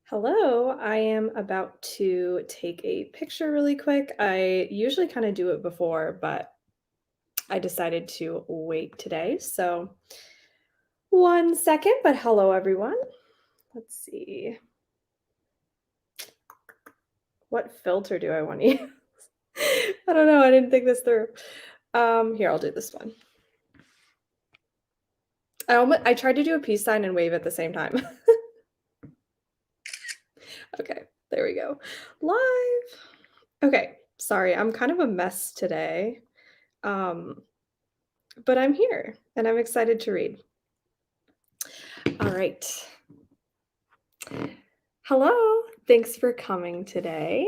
Hello, I am about to take a picture really quick. I usually kind of do it before, but I decided to wait today. So, one second, but hello, everyone. Let's see. What filter do I want to use? I don't know. I didn't think this through. Here, I'll do this one. I tried to do a peace sign and wave at the same time. Okay, there we go. Live. Okay, sorry, I'm kind of a mess today. Um, but I'm here and I'm excited to read. All right. Hello. Thanks for coming today.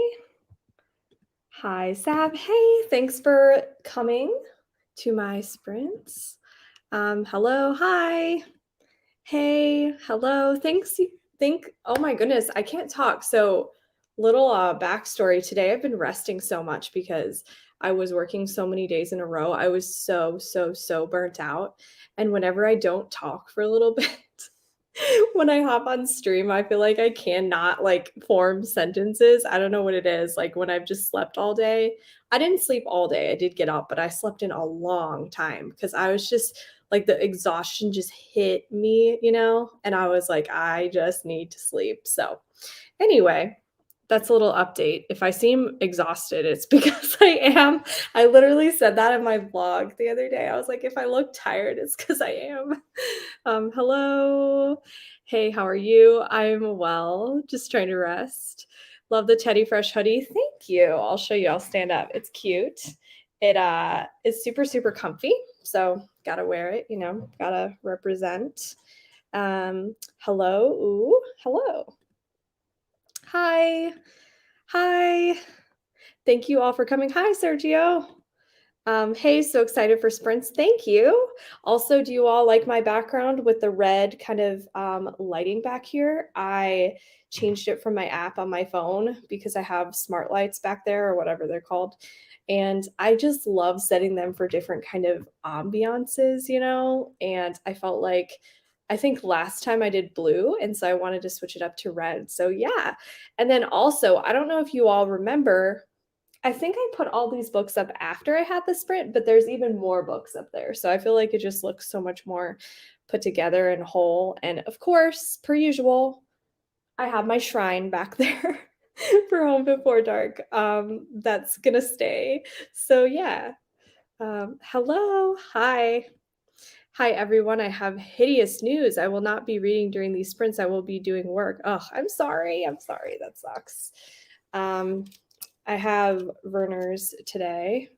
Hi, Sab. Hey, thanks for coming to my sprints. Hello. Hi. Hey. Hello. Thanks. Oh my goodness, I can't talk. So, little backstory today. I've been resting so much because I was working so many days in a row. I was so burnt out. And whenever I don't talk for a little bit, when I hop on stream, I feel like I cannot like form sentences. I don't know what it is. Like when I've just slept all day. I didn't sleep all day. I did get up, but I slept in a long time because I was just like the exhaustion just hit me, and I was like, I just need to sleep. So, anyway, that's a little update. If I seem exhausted, it's because I am. I literally said that in my vlog the other day. I was like, if I look tired, it's because I am. Hello. Hey, how are you? I'm well, just trying to rest. Love the Teddy Fresh hoodie. Thank you. I'll show you. I'll stand up. It's cute. It is super comfy. So gotta wear it, gotta represent. Hello. Ooh, hello. Hi. Hi. Thank you all for coming. Hi, Sergio. Hey, so excited for sprints. Thank you. Also, do you all like my background with the red kind of lighting back here? I changed it from my app on my phone because I have smart lights back there or whatever they're called. And I just love setting them for different kind of ambiances, And I felt like I think last time I did blue, and so I wanted to switch it up to red. So yeah. And then also, I don't know if you all remember, I think I put all these books up after I had the sprint, but there's even more books up there. So I feel like it just looks so much more put together and whole. And of course, per usual, I have my shrine back there for Home Before Dark. That's gonna stay. So yeah. Hello. Hi. Hi everyone. I have hideous news. I will not be reading during these sprints. I will be doing work. Oh, I'm sorry. I'm sorry. That sucks. I have Verner's today.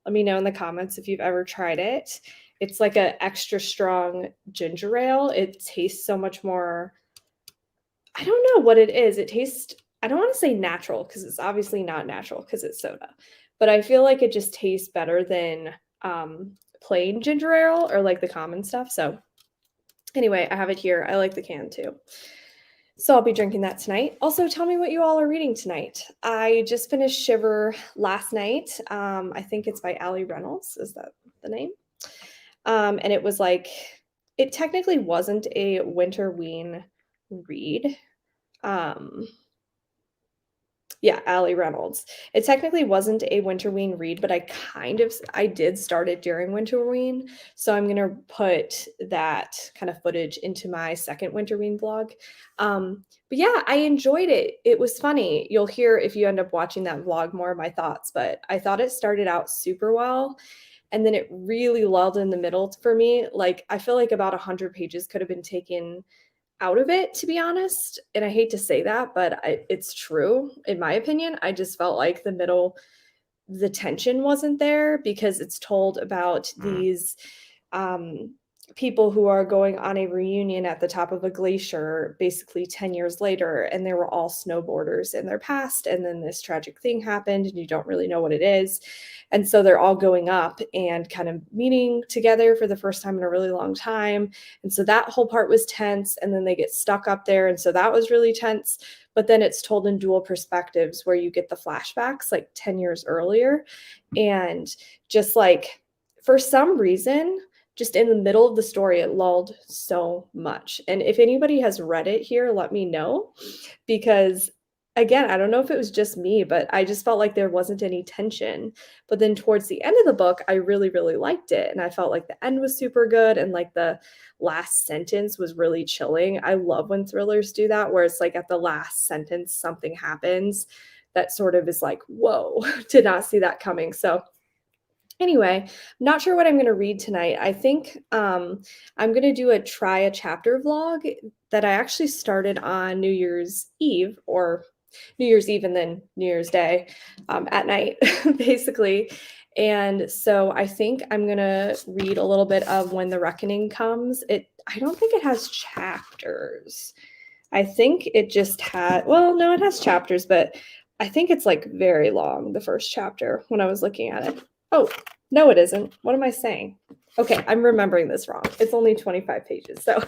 Let me know in the comments if you've ever tried it. It's like an extra strong ginger ale. It tastes so much more. I don't know what it is. It tastes, I don't want to say natural because it's obviously not natural because it's soda, but I feel like it just tastes better than plain ginger ale or like the common stuff. So, anyway, I have it here. I like the can too. So I'll be drinking that tonight. Also, tell me what you all are reading tonight. I just finished Shiver last night. I think it's by Allie Reynolds. Is that the name? And it was like, it technically wasn't a winterween read. Yeah, Allie Reynolds. It technically wasn't a Winterween read, but I did start it during Winterween, so I'm gonna put that kind of footage into my second Winterween vlog. But yeah, I enjoyed it. It was funny. You'll hear if you end up watching that vlog more of my thoughts, but I thought it started out super well, and then it really lulled in the middle for me. Like, I feel like about 100 pages could have been taken out of it, to be honest. And I hate to say that, but it's true. In my opinion, I just felt like the tension wasn't there because it's told about these um, people who are going on a reunion at the top of a glacier basically 10 years later, and they were all snowboarders in their past, and then this tragic thing happened and you don't really know what it is, and so they're all going up and kind of meeting together for the first time in a really long time, and so that whole part was tense, and then they get stuck up there, and so that was really tense. But then it's told in dual perspectives where you get the flashbacks like 10 years earlier, and just like for some reason just in the middle of the story, it lulled so much. And if anybody has read it here, let me know because again, I don't know if it was just me, but I just felt like there wasn't any tension. But then towards the end of the book, I really, really liked it. And I felt like the end was super good. And like the last sentence was really chilling. I love when thrillers do that, where it's like at the last sentence, something happens that sort of is like, whoa, did not see that coming. So anyway, not sure what I'm going to read tonight. I think I'm going to do a try a chapter vlog that I actually started on New Year's Eve or New Year's Eve and then New Year's Day at night, basically. And so I think I'm going to read a little bit of When the Reckoning Comes. I don't think it has chapters. I think it just had, well, no, it has chapters, but I think it's like very long, the first chapter when I was looking at it. Oh, no, it isn't. What am I saying? Okay, I'm remembering this wrong. It's only 25 pages. So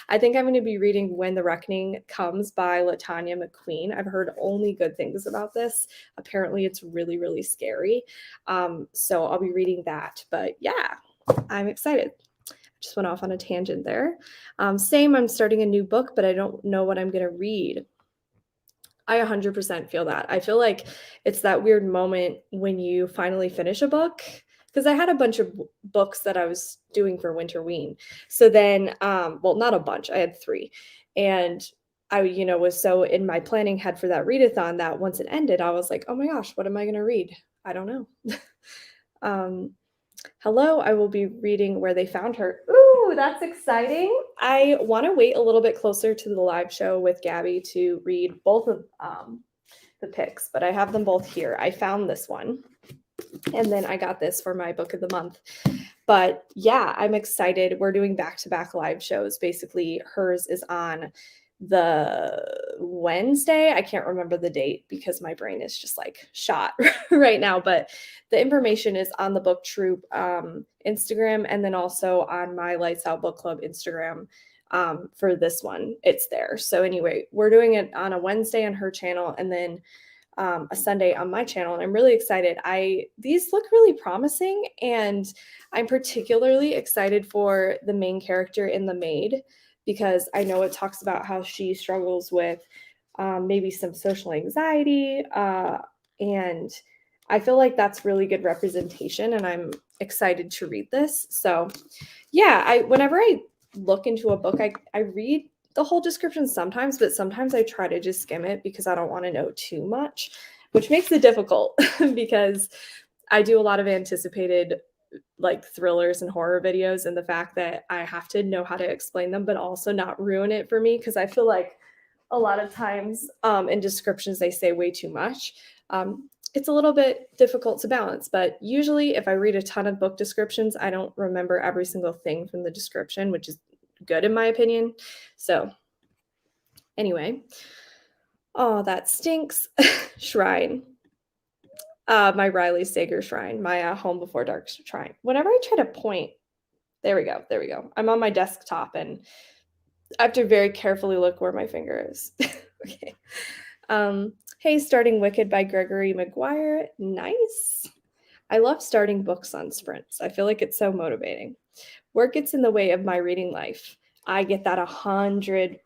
I think I'm going to be reading When the Reckoning Comes by Latanya McQueen. I've heard only good things about this. Apparently, it's really, really scary. So I'll be reading that. But yeah, I'm excited. Just went off on a tangent there. Same, I'm starting a new book, but I don't know what I'm going to read. I 100% feel that. I feel like it's that weird moment when you finally finish a book because I had a bunch of books that I was doing for Winterween. So then, well, not a bunch, I had 3. And I, was so in my planning head for that readathon that once it ended, I was like, oh my gosh, what am I going to read? I don't know. Hello, I will be reading Where They Found Her. Ooh, that's exciting. I want to wait a little bit closer to the live show with Gabby to read both of the picks, but I have them both here. I found this one, and then I got this for my book of the month. But yeah, I'm excited. We're doing back-to-back live shows. Basically, hers is on the Wednesday. I can't remember the date because my brain is just like shot right now, but the information is on the Book Troop Instagram and then also on my Lights Out Book Club Instagram for this one. It's there. So anyway, we're doing it on a Wednesday on her channel and then a Sunday on my channel, and I'm really excited. These look really promising, and I'm particularly excited for the main character in The Maid because I know it talks about how she struggles with maybe some social anxiety, and I feel like that's really good representation, and I'm excited to read this. So, yeah, whenever I look into a book, I read the whole description sometimes, but sometimes I try to just skim it because I don't want to know too much, which makes it difficult because I do a lot of anticipated like thrillers and horror videos, and the fact that I have to know how to explain them, but also not ruin it for me because I feel like a lot of times in descriptions they say way too much. It's a little bit difficult to balance, but usually if I read a ton of book descriptions, I don't remember every single thing from the description, which is good in my opinion. So anyway, oh, that stinks. Shrine. My Riley Sager shrine, my Home Before Dark shrine. Whenever I try to point, there we go. There we go. I'm on my desktop and I have to very carefully look where my finger is. Okay. Hey, Starting Wicked by Gregory Maguire. Nice. I love starting books on sprints. I feel like it's so motivating. Work gets in the way of my reading life. I get that 100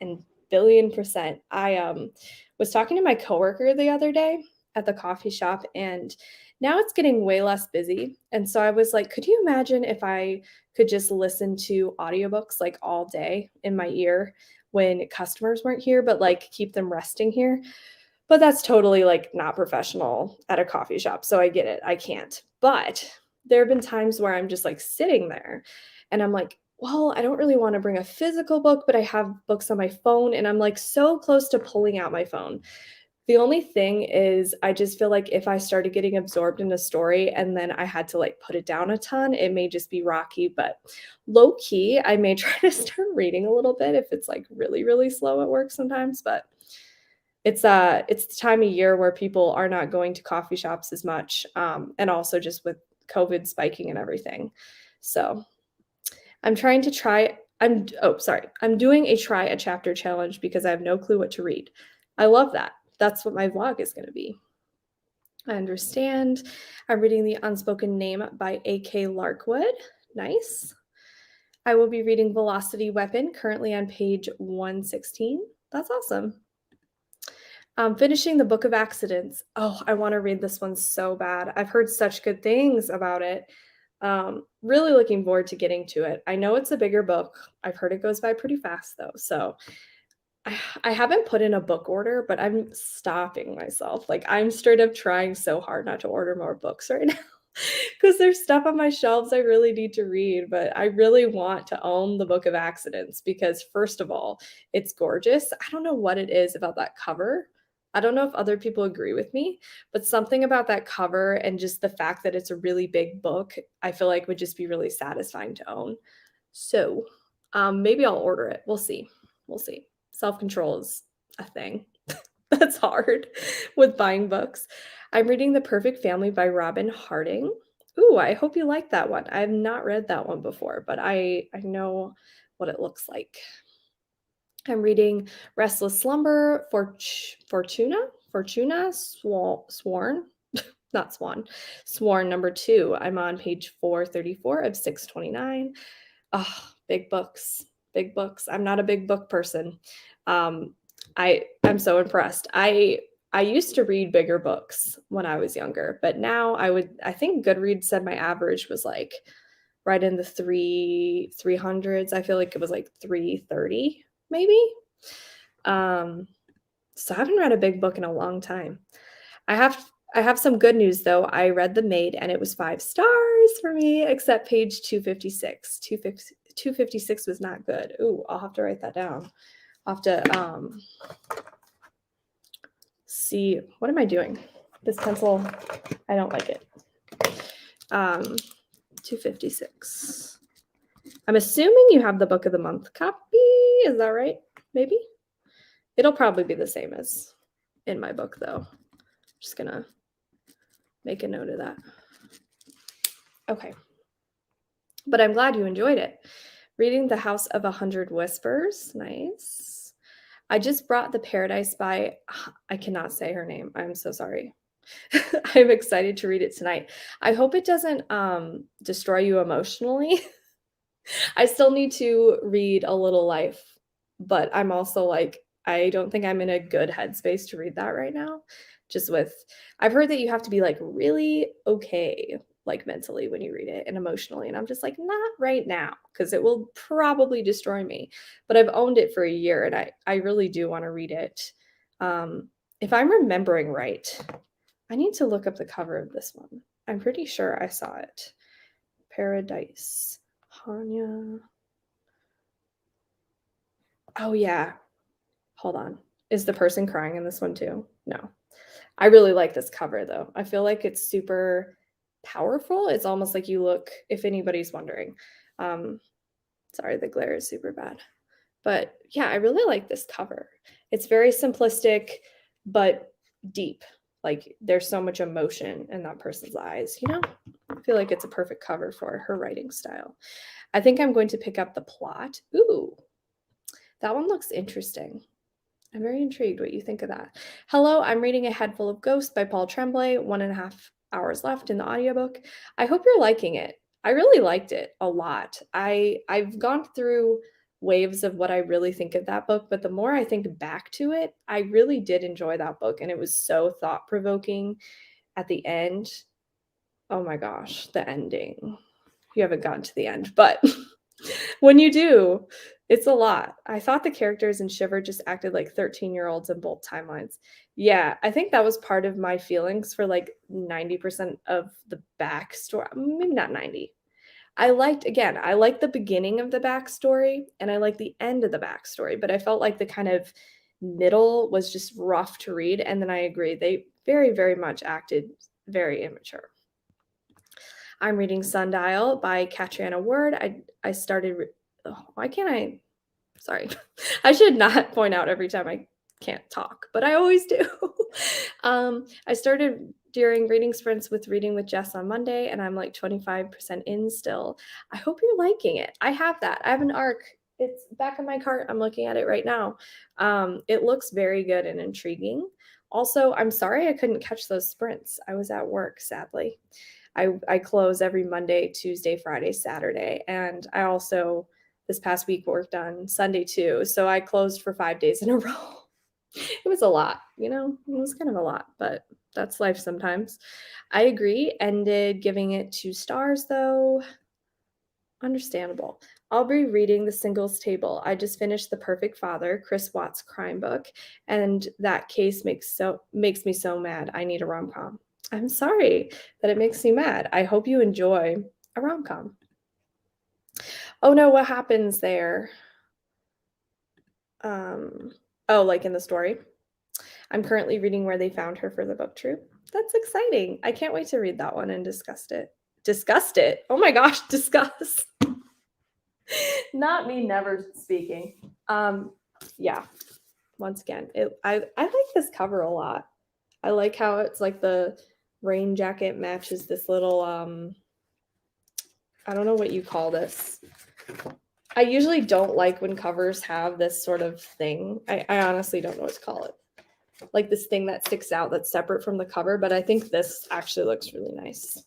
billion%. I was talking to my coworker the other day at the coffee shop, and now it's getting way less busy. And so I was like, could you imagine if I could just listen to audiobooks like all day in my ear when customers weren't here, but like keep them resting here? But that's totally like not professional at a coffee shop. So I get it. I can't. But there have been times where I'm just like sitting there and I'm like, well, I don't really want to bring a physical book, but I have books on my phone and I'm like so close to pulling out my phone. The only thing is I just feel like if I started getting absorbed in a story and then I had to like put it down a ton, it may just be rocky, but low key, I may try to start reading a little bit if it's like really, really slow at work sometimes, but it's the time of year where people are not going to coffee shops as much, and also just with COVID spiking and everything. So I'm trying to try. I'm doing a try a chapter challenge because I have no clue what to read. I love that. That's what my vlog is going to be. I understand. I'm reading The Unspoken Name by A.K. Larkwood. Nice. I will be reading Velocity Weapon, currently on page 116. That's awesome. Finishing the Book of Accidents. Oh, I wanna read this one so bad. I've heard such good things about it. Really looking forward to getting to it. I know it's a bigger book. I've heard it goes by pretty fast though, so I haven't put in a book order, but I'm stopping myself. Like, I'm straight up trying so hard not to order more books right now because there's stuff on my shelves I really need to read, but I really want to own the Book of Accidents because, first of all, it's gorgeous. I don't know what it is about that cover. I don't know if other people agree with me, but something about that cover and just the fact that it's a really big book, I feel like would just be really satisfying to own. So, maybe I'll order it. We'll see. We'll see. Self-control is a thing. That's hard with buying books. I'm reading The Perfect Family by Robin Harding. Ooh, I hope you like that one. I have not read that one before, but I know what it looks like. I'm reading Restless Slumber, Fortuna, Sworn, not Swan, Sworn number 2. I'm on page 434 of 629. Oh, big books, big books. I'm not a big book person. I'm so impressed. I used to read bigger books when I was younger, but now I think Goodreads said my average was like right in the 300s. I feel like it was like 330 maybe. So I haven't read a big book in a long time. I have some good news though. I read The Maid and it was 5 stars for me, except page 256. 256 was not good. Ooh, I'll have to write that down. I'll have to see. What am I doing? This pencil, I don't like it. 256. I'm assuming you have the Book of the Month copy. Is that right? Maybe? It'll probably be the same as in my book though. Just gonna make a note of that. Okay. But I'm glad you enjoyed it. Reading The House of 100 Whispers. Nice. I just brought The Paradise by, I cannot say her name. I'm so sorry. I'm excited to read it tonight. I hope it doesn't destroy you emotionally. I still need to read A Little Life, but I'm also like, I don't think I'm in a good headspace to read that right now. Just with, I've heard that you have to be like really okay, like mentally when you read it and emotionally. And I'm just like, not right now, because it will probably destroy me. But I've owned it for a year and I really do want to read it. If I'm remembering right, I need to look up the cover of this one. I'm pretty sure I saw it. Paradise. Hanya. Oh, yeah. Hold on. Is the person crying in this one too? No. I really like this cover though. I feel like it's super powerful. It's almost like you look, if anybody's wondering. Sorry, the glare is super bad. But yeah, I really like this cover. It's very simplistic, but deep. Like there's so much emotion in that person's eyes, you know? I feel like it's a perfect cover for her writing style. I think I'm going to pick up the plot. Ooh, that one looks interesting. I'm very intrigued what you think of that. Hello, I'm reading A Head Full of Ghosts by Paul Tremblay, 1.5 hours left in the audiobook. I hope you're liking it. I really liked it a lot. I've gone through waves of what I really think of that book, but the more I think back to it, I really did enjoy that book and it was so thought-provoking at the end. Oh my gosh, the ending. You haven't gotten to the end, but when you do, it's a lot. I thought the characters in Shiver just acted like 13-year-olds in both timelines. Yeah, I think that was part of my feelings for like 90% of the backstory. Maybe not 90. I liked the beginning of the backstory and I liked the end of the backstory, but I felt like the kind of middle was just rough to read. And then I agree, they very, very much acted very immature. I'm reading Sundial by Catriona Ward. I started. Oh, why can't I? Sorry, I should not point out every time I can't talk, but I always do. I started during reading sprints with Reading with Jess on Monday, and I'm like 25% in still. I hope you're liking it. I have that. I have an arc. It's back in my cart. I'm looking at it right now. It looks very good and intriguing. Also, I'm sorry I couldn't catch those sprints. I was at work, sadly. I close every Monday, Tuesday, Friday, Saturday, and I also this past week worked on Sunday too. So I closed for 5 days in a row. It was a lot, it was kind of a lot, but that's life sometimes. I agree. Ended giving it 2 stars though. Understandable. I'll be reading The Singles Table. I just finished The Perfect Father, Chris Watts' crime book, and that case makes me so mad. I need a rom-com. I'm sorry that it makes you mad. I hope you enjoy a rom-com. Oh no, what happens there? Like in the story. I'm currently reading Where They Found Her for the book troop. That's exciting. I can't wait to read that one and discuss it. Discussed it. Oh my gosh, discuss. Not me never speaking. Yeah. Once again, I like this cover a lot. I like how it's like the rain jacket matches this little I don't know what you call this. I usually don't like when covers have this sort of thing. I honestly don't know what to call it. Like this thing that sticks out that's separate from the cover, but I think this actually looks really nice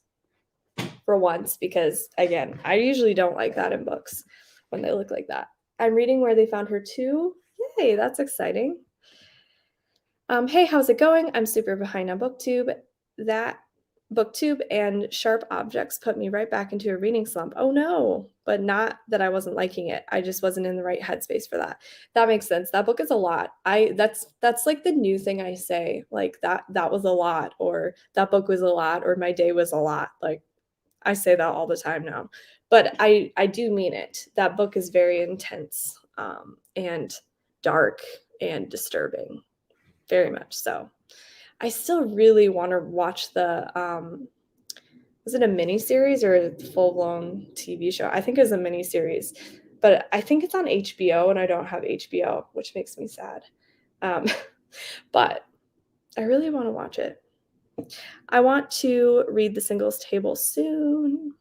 for once because, again, I usually don't like that in books when they look like that. I'm reading Where They Found Her too. Yay, that's exciting. Hey, how's it going? I'm super behind on BookTube. That BookTube and Sharp Objects put me right back into a reading slump. Oh no, but not that I wasn't liking it. I just wasn't in the right headspace for that. That makes sense. That book is a lot. That's like the new thing I say. Like that was a lot, or that book was a lot, or my day was a lot. Like I say that all the time now. But I do mean it. That book is very intense and dark and disturbing. Very much so. I still really want to watch the was it a mini series or a full-blown TV show? I think it was a mini series, but I think it's on HBO and I don't have HBO, which makes me sad. But I really want to watch it. I want to read The Singles Table soon.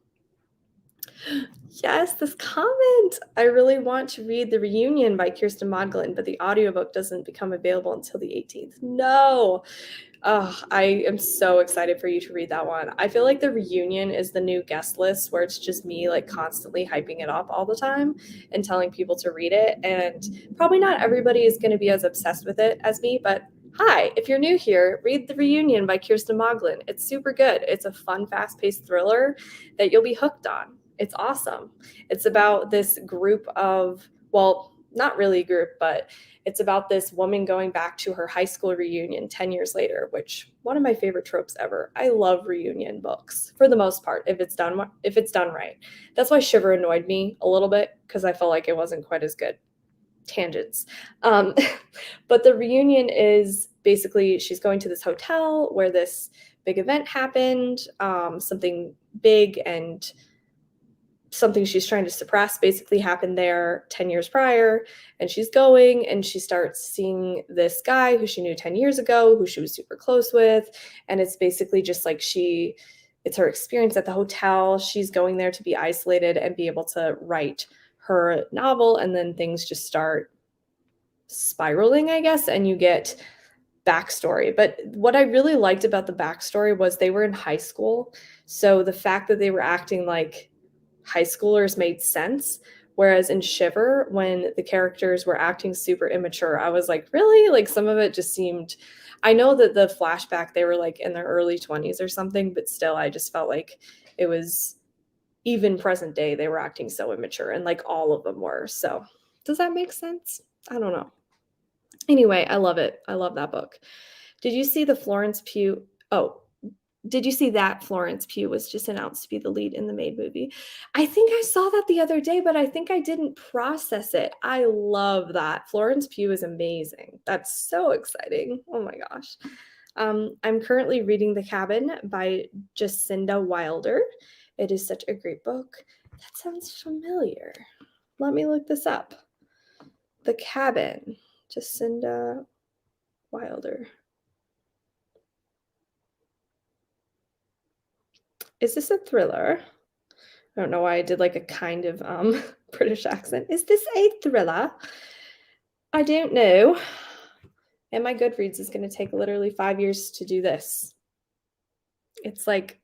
Yes, this comment. I really want to read The Reunion by Kirsten Modglin, but the audiobook doesn't become available until the 18th. No. Oh, I am so excited for you to read that one. I feel like The Reunion is the new guest list where it's just me like constantly hyping it up all the time and telling people to read it. And probably not everybody is going to be as obsessed with it as me, but hi, if you're new here, read The Reunion by Kirsten Modglin. It's super good. It's a fun, fast-paced thriller that you'll be hooked on. It's awesome. It's about this group of, well, not really a group, but it's about this woman going back to her high school reunion 10 years later, which one of my favorite tropes ever. I love reunion books for the most part if it's done right. That's why Shiver annoyed me a little bit because I felt like it wasn't quite as good. Tangents. But the reunion is basically she's going to this hotel where this big event happened, something big and something she's trying to suppress basically happened there 10 years prior, and she's going and she starts seeing this guy who she knew 10 years ago, who she was super close with, and it's basically just like it's her experience at the hotel. She's going there to be isolated and be able to write her novel, and then things just start spiraling, I guess, and you get backstory. But what I really liked about the backstory was they were in high school, so the fact that they were acting like high schoolers made sense. Whereas in Shiver, when the characters were acting super immature, I was like, really? Like some of it just seemed, I know that the flashback, they were like in their early 20s or something, but still, I just felt like it was even present day, they were acting so immature, and like all of them were. So does that make sense? I don't know. Anyway, I love it. I love that book. Did you see the Florence Pugh? Oh, did you see that Florence Pugh was just announced to be the lead in the Maid movie? I think I saw that the other day, but I think I didn't process it. I love that. Florence Pugh is amazing. That's so exciting. Oh my gosh. I'm currently reading The Cabin by Jacinda Wilder. It is such a great book. That sounds familiar. Let me look this up. The Cabin, Jacinda Wilder. Is this a thriller? I don't know why I did like a kind of British accent. Is this a thriller? I don't know. And my Goodreads is going to take literally 5 years to do this. It's like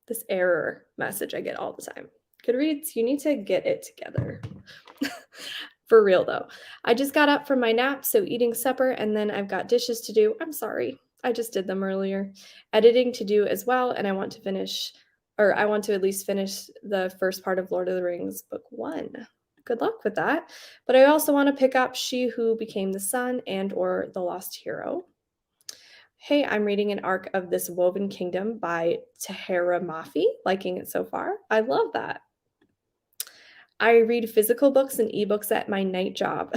this error message I get all the time. Goodreads, you need to get it together. For real though. I just got up from my nap, so eating supper, and then I've got dishes to do. I'm sorry. I just did them earlier. Editing to do as well, and I want to finish, or I want to at least finish the first part of Lord of the Rings book 1. Good luck with that. But I also want to pick up She Who Became the Sun and or The Lost Hero. Hey, I'm reading an arc of This Woven Kingdom by Tahara Mafi. Liking it so far. I love that. I read physical books and ebooks at my night job.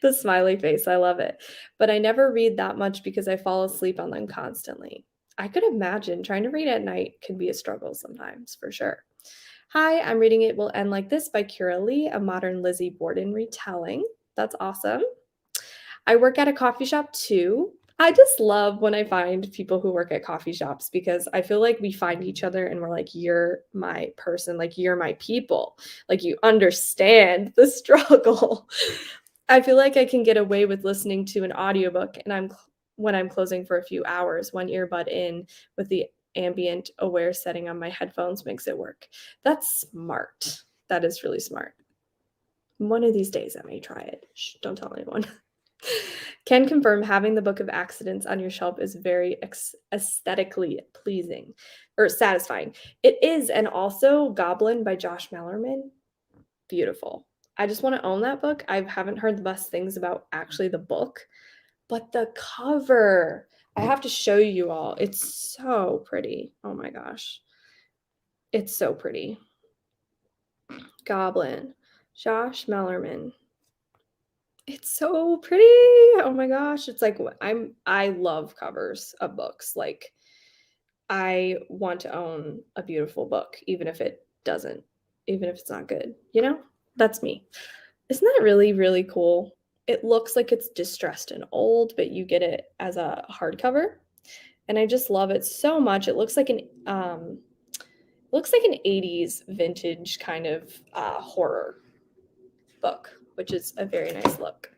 The smiley face, I love it. But I never read that much because I fall asleep on them constantly. I could imagine trying to read at night can be a struggle sometimes, for sure. Hi, I'm reading It Will End Like This by Kira Lee, a modern Lizzie Borden retelling. That's awesome. I work at a coffee shop too. I just love when I find people who work at coffee shops because I feel like we find each other and we're like, you're my person, like, you're my people, like, you understand the struggle. I feel like I can get away with listening to an audiobook and when I'm closing for a few hours, one earbud in with the ambient aware setting on my headphones makes it work. That's smart. That is really smart. One of these days I may try it. Shh, don't tell anyone. Can confirm having the Book of Accidents on your shelf is very aesthetically pleasing or satisfying. It is, and also Goblin by Josh Mallerman. Beautiful. I just want to own that book. I haven't heard the best things about actually the book, but the cover, I have to show you all. It's so pretty. Oh my gosh. It's so pretty. Goblin, Josh Mallerman. It's so pretty. Oh my gosh. It's like I love covers of books. Like, I want to own a beautiful book, even if it's not good, you know? That's me. Isn't that really, really cool? It looks like it's distressed and old, but you get it as a hardcover. And I just love it so much. It looks like an 80s vintage kind of horror book, which is a very nice look.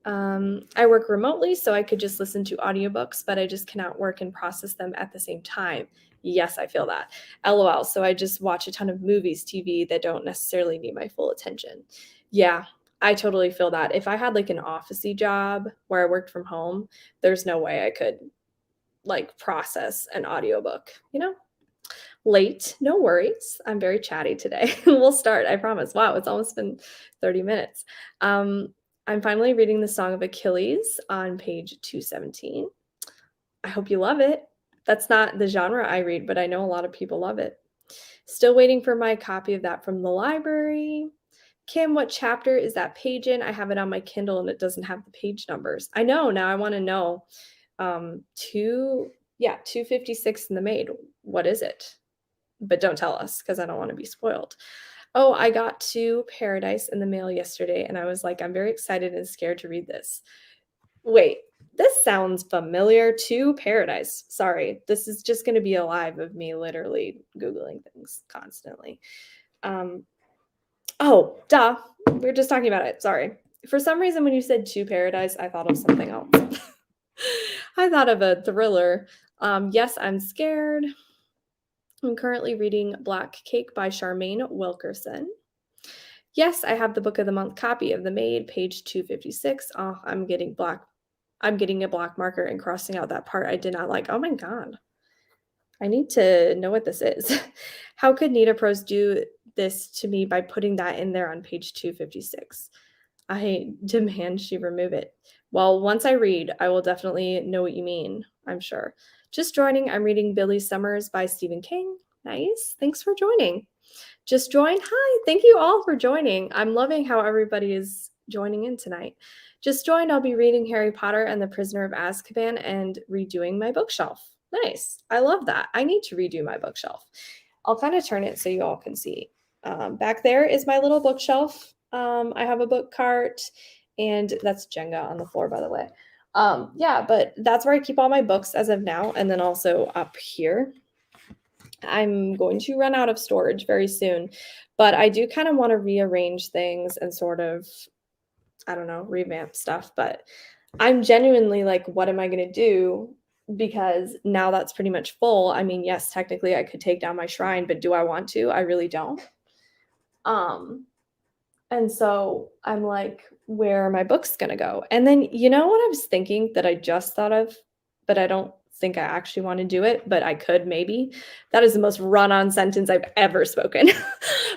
I work remotely, so I could just listen to audiobooks, but I just cannot work and process them at the same time. Yes, I feel that. LOL. So I just watch a ton of movies, TV that don't necessarily need my full attention. Yeah, I totally feel that. If I had like an officey job where I worked from home, there's no way I could like process an audiobook, you know? Late, no worries. I'm very chatty today. We'll start, I promise. Wow, it's almost been 30 minutes. I'm finally reading the Song of Achilles on page 217. I hope you love it. That's not the genre I read, but I know a lot of people love it. Still waiting for my copy of that from the library. Kim, what chapter is that page in? I have it on my Kindle and it doesn't have the page numbers. I know, now I want to know. 256 in the Maid. What is it? But don't tell us because I don't want to be spoiled. Oh, I got to Paradise in the mail yesterday, and I was like, I'm very excited and scared to read this. Wait, this sounds familiar. To Paradise. Sorry, this is just going to be a live of me literally Googling things constantly. Oh, duh. We were just talking about it. Sorry. For some reason, when you said To Paradise, I thought of something else. I thought of a thriller. Yes, I'm scared. I'm currently reading Black Cake by Charmaine Wilkerson. Yes, I have the Book of the Month copy of The Maid, page 256. Oh, I'm getting a black marker and crossing out that part I did not like. Oh my god. I need to know what this is. How could Nita Prose do this to me by putting that in there on page 256? I demand she remove it. Well, once I read, I will definitely know what you mean, I'm sure. Just joining, I'm reading Billy Summers by Stephen King. Nice. Thanks for joining. Just joined. Hi. Thank you all for joining. I'm loving how everybody is joining in tonight. Just joined. I'll be reading Harry Potter and the Prisoner of Azkaban and redoing my bookshelf. Nice. I love that. I need to redo my bookshelf. I'll kind of turn it so you all can see. Back there is my little bookshelf. I have a book cart, and that's Jenga on the floor, by the way. Yeah, but that's where I keep all my books as of now. And then also up here, I'm going to run out of storage very soon, but I do kind of want to rearrange things and sort of, I don't know, revamp stuff. But I'm genuinely like, what am I going to do because now that's pretty much full. I mean, yes, technically I could take down my shrine, but do I want to? I really don't. And so I'm like, where are my books gonna go? And then you know what I was thinking that I just thought of, but I don't think I actually want to do it, but I could maybe. That is the most run-on sentence I've ever spoken.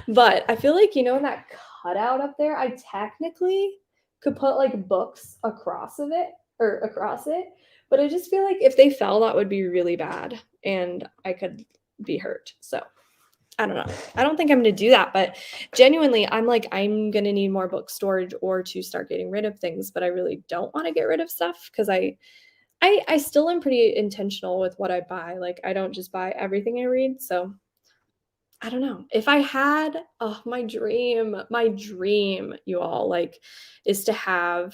But I feel like, in that cutout up there, I technically could put like books across of it or across it. But I just feel like if they fell, that would be really bad and I could be hurt. So I don't know. I don't think I'm going to do that, but genuinely, I'm like, I'm going to need more book storage or to start getting rid of things, but I really don't want to get rid of stuff because I still am pretty intentional with what I buy. Like, I don't just buy everything I read. So I don't know. If I had, oh, my dream, you all, like, is to have,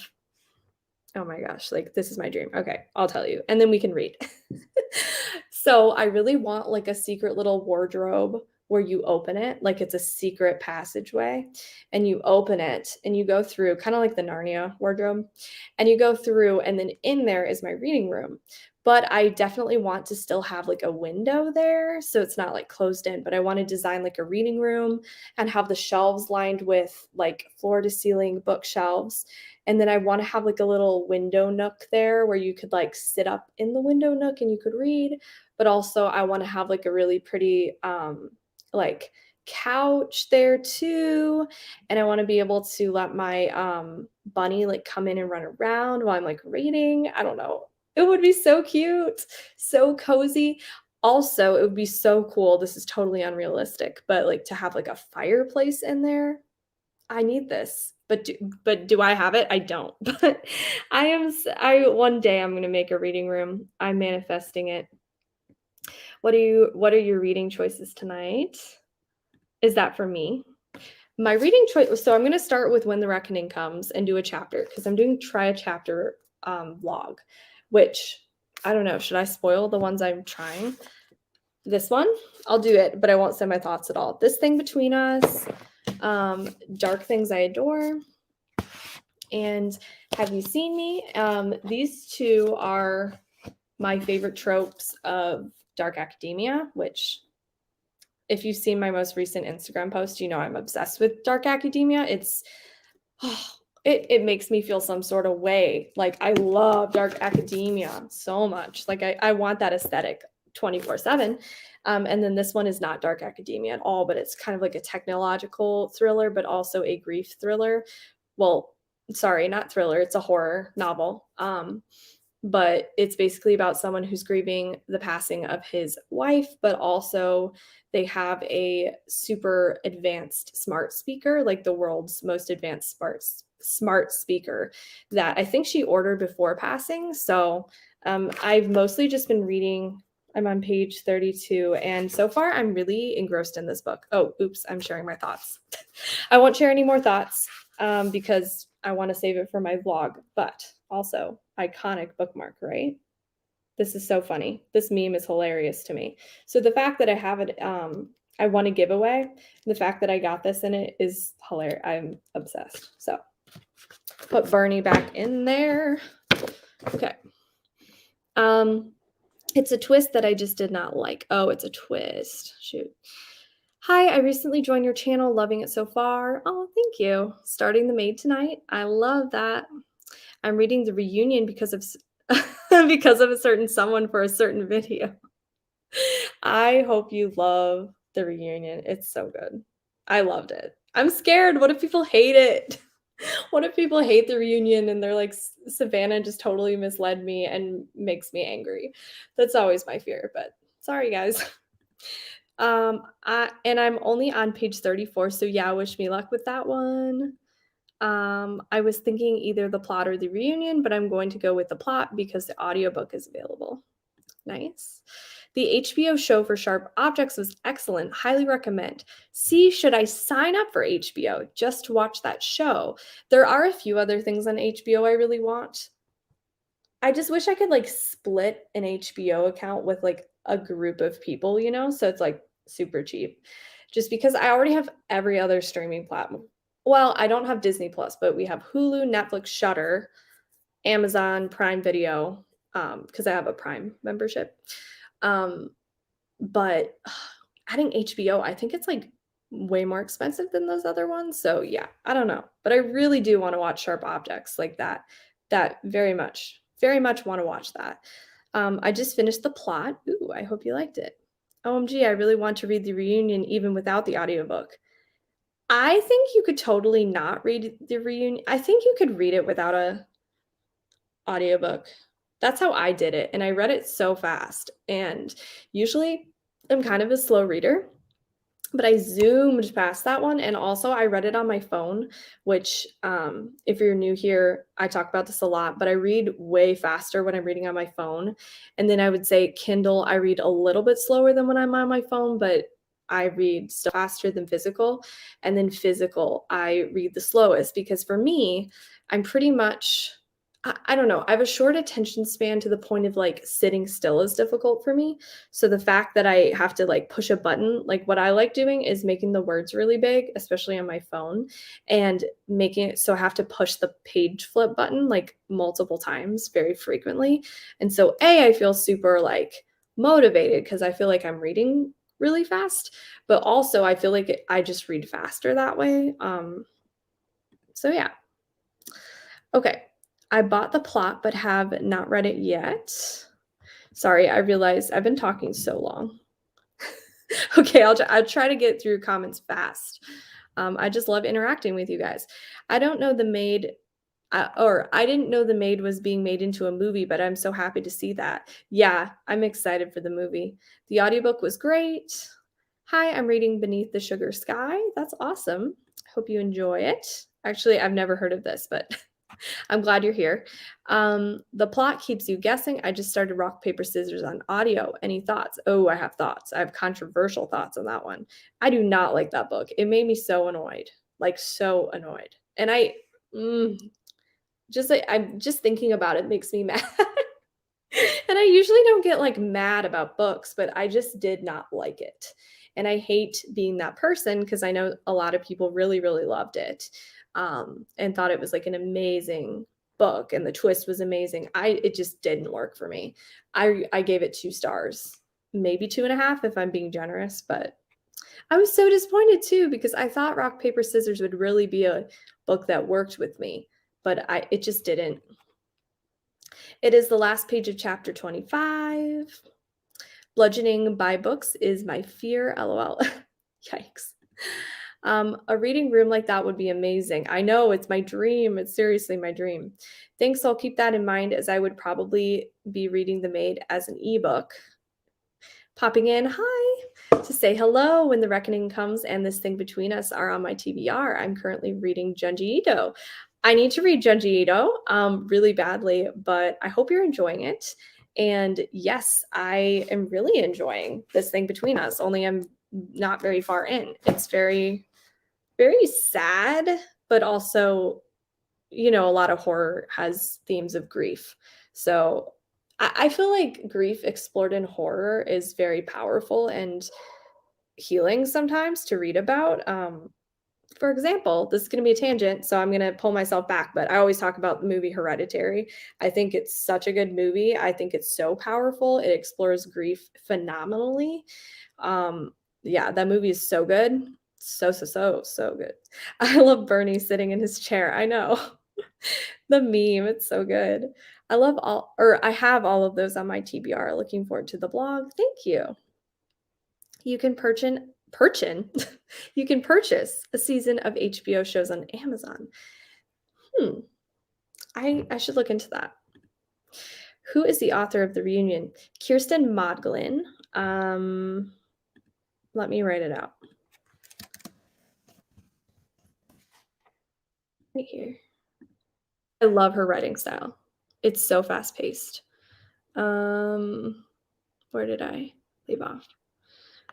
oh my gosh, like, this is my dream. Okay, I'll tell you. And then we can read. So I really want like a secret little wardrobe where you open it, like it's a secret passageway, and you open it and you go through, kind of like the Narnia wardrobe, and you go through, and then in there is my reading room. But I definitely want to still have like a window there so it's not like closed in, but I want to design like a reading room and have the shelves lined with like floor to ceiling bookshelves. And then I want to have like a little window nook there where you could like sit up in the window nook and you could read. But also I want to have like a really pretty like couch there too. And I want to be able to let my bunny like come in and run around while I'm like reading. I don't know. It would be so cute, so cozy. Also, it would be so cool. This is totally unrealistic, but like to have like a fireplace in there. I need this. But do I have it? I don't. But I one day I'm going to make a reading room. I'm manifesting it. What are your reading choices tonight? Is that for me? My reading choice, so I'm going to start with When the Reckoning Comes and do a chapter because I'm doing try a chapter vlog, which I don't know. Should I spoil the ones I'm trying? This one, I'll do it, but I won't say my thoughts at all. This Thing Between Us, Dark Things I Adore, and Have You Seen Me? These two are my favorite tropes of dark academia, which if you've seen my most recent Instagram post, you know I'm obsessed with dark academia. It makes me feel some sort of way. Like I love dark academia so much. Like I want that aesthetic 24/7. And then this one is not dark academia at all, but it's kind of like a technological thriller, but also a grief thriller. Well, sorry, not thriller. It's a horror novel. But it's basically about someone who's grieving the passing of his wife, but also they have a super advanced smart speaker, like the world's most advanced smart speaker that I think she ordered before passing. So I've mostly just been reading. I'm on page 32, and so far I'm really engrossed in this book. Oh, oops, I'm sharing my thoughts. I won't share any more thoughts because I want to save it for my vlog, but also iconic bookmark, right? This is so funny. This meme is hilarious to me. So the fact that I have it, I won a giveaway. The fact that I got this in it is hilarious. I'm obsessed. So put Bernie back in there. Okay. It's a twist that I just did not like. Oh, it's a twist. Shoot. Hi, I recently joined your channel, loving it so far. Oh, thank you. Starting the maid tonight. I love that. I'm reading The Reunion because of because of a certain someone for a certain video. I hope you love The Reunion. It's so good. I loved it. I'm scared. What if people hate it? What if people hate The Reunion and they're like, Savannah just totally misled me and makes me angry? That's always my fear, but sorry, guys. And I'm only on page 34, so yeah, wish me luck with that one. I was thinking either the plot or The Reunion, but I'm going to go with the plot because the audiobook is available. Nice. The HBO show for Sharp Objects was excellent. Highly recommend. See, should I sign up for HBO just to watch that show? There are a few other things on HBO I really want. I just wish I could like split an HBO account with like a group of people, so it's like super cheap. Just because I already have every other streaming platform. Well, I don't have Disney Plus, but we have Hulu, Netflix, Shudder, Amazon Prime Video, because I have a Prime membership. Um, but adding HBO, I think it's like way more expensive than those other ones. So yeah, I don't know. But I really do want to watch Sharp Objects like that. That very much want to watch that. I just finished the plot. Ooh, I hope you liked it. OMG, I really want to read the reunion even without the audiobook. I think you could totally not read the reunion. I think you could read it without a audiobook. That's how I did it, and I read it so fast. And usually I'm kind of a slow reader, but I zoomed past that one, and also I read it on my phone, which, if you're new here, I talk about this a lot, but I read way faster when I'm reading on my phone. And then I would say Kindle, I read a little bit slower than when I'm on my phone, but I read still faster than physical. And then physical, I read the slowest because for me, I'm pretty much I don't know. I have a short attention span to the point of like sitting still is difficult for me. So the fact that I have to like push a button, like what I like doing is making the words really big, especially on my phone, and making it so I have to push the page flip button like multiple times very frequently. And so I feel super like motivated because I feel like I'm reading really fast, but also I feel like I just read faster that way. So yeah. Okay. I bought the plot but have not read it yet. Sorry, I realized I've been talking so long. Okay, I'll try to get through comments fast. I just love interacting with you guys. I don't know the maid, or I didn't know the maid was being made into a movie, but I'm so happy to see that. Yeah, I'm excited for the movie. The audiobook was great. Hi, I'm reading Beneath the Sugar Sky. That's awesome. Hope you enjoy it. Actually, I've never heard of this, but I'm glad you're here. The plot keeps you guessing. I just started rock, paper, scissors on audio. Any thoughts? Oh, I have thoughts. I have controversial thoughts on that one. I do not like that book. It made me so annoyed, like so annoyed. And mm, just like, I'm just thinking about it makes me mad. And I usually don't get like mad about books, but I just did not like it. And I hate being that person because I know a lot of people really, really loved it, and thought it was like an amazing book and the twist was amazing. It just didn't work for me. I gave it 2 stars, maybe 2.5 if I'm being generous, but I was so disappointed too because I thought Rock, Paper, Scissors would really be a book that worked with me, but it just didn't. It is the last page of chapter 25. Bludgeoning by books is my fear, lol. Yikes. A reading room like that would be amazing. I know, it's my dream. It's seriously my dream. Thanks, I'll keep that in mind as I would probably be reading The Maid as an ebook. Popping in, hi, to say hello when the reckoning comes and this thing between us are on my TBR. I'm currently reading Junji Ito. I need to read Junji Ito really badly, but I hope you're enjoying it. And yes, I am really enjoying this thing between us, only I'm not very far in. It's very, very sad, but also, a lot of horror has themes of grief. So I feel like grief explored in horror is very powerful and healing sometimes to read about. For example, this is going to be a tangent, so I'm going to pull myself back, but I always talk about the movie Hereditary. I think it's such a good movie. I think it's so powerful. It explores grief phenomenally. Yeah, that movie is so good. So good. I love Bernie sitting in his chair. I know. The meme, it's so good. I have all of those on my TBR. Looking forward to the blog. Thank you. You can you can purchase a season of HBO shows on Amazon. I should look into that. Who is the author of The Reunion? Kirsten Modglin. Let me write it out. Right here. I love her writing style. It's so fast-paced. Where did I leave off?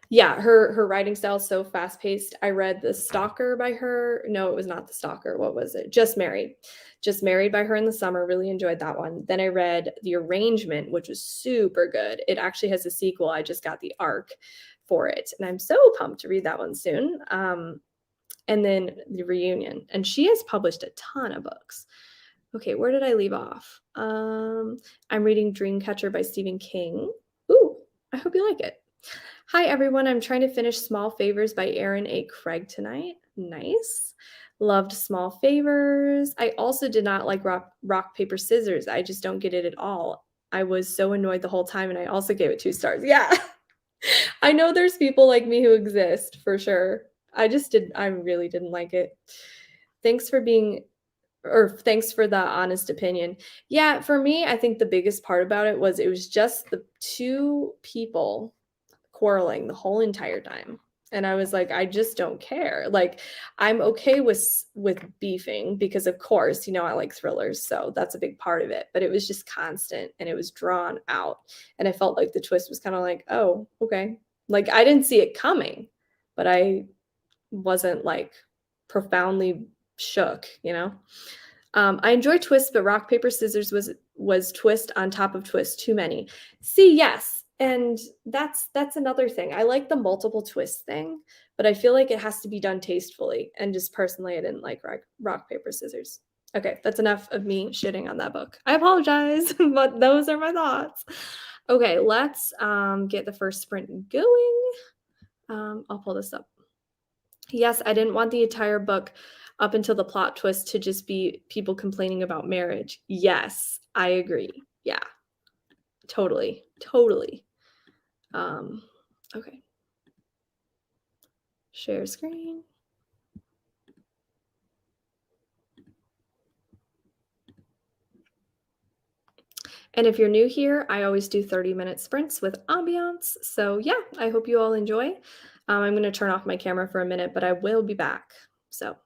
Yeah, her writing style is so fast-paced. I read The Stalker by her. No, it was not The Stalker. What was it? Just Married. Just Married by her in the summer. Really enjoyed that one. Then I read The Arrangement, which was super good. It actually has a sequel. I just got the arc for it, and I'm so pumped to read that one soon. And then The Reunion. And she has published a ton of books. Okay, where did I leave off? I'm reading Dreamcatcher by Stephen King. Ooh, I hope you like it. Hi, everyone. I'm trying to finish Small Favors by Aaron A. Craig tonight. Nice. Loved Small Favors. I also did not like rock, paper, scissors. I just don't get it at all. I was so annoyed the whole time, and I also gave it 2 stars. Yeah. I know there's people like me who exist for sure. I really didn't like it. Thanks for being or thanks for the honest opinion. Yeah, for me, I think the biggest part about it was just the two people quarreling the whole entire time. And I was like, I just don't care. Like, I'm okay with beefing because of course, I like thrillers, so that's a big part of it. But it was just constant and it was drawn out. And I felt like the twist was kind of like, oh, okay. Like I didn't see it coming, but I wasn't like profoundly shook. I enjoy twists, but rock paper scissors was twist on top of twist too many. See, yes, and that's another thing. I like the multiple twist thing, but I feel like it has to be done tastefully. And just personally, I didn't like rock paper scissors. Okay, that's enough of me shitting on that book. I apologize, but those are my thoughts. Okay, let's get the first sprint going. I'll pull this up. Yes, I didn't want the entire book up until the plot twist to just be people complaining about marriage. Yes, I agree. Yeah, totally. Totally. Okay. Share screen. And if you're new here, I always do 30-minute sprints with Ambiance. So yeah, I hope you all enjoy. I'm going to turn off my camera for a minute, but I will be back. So.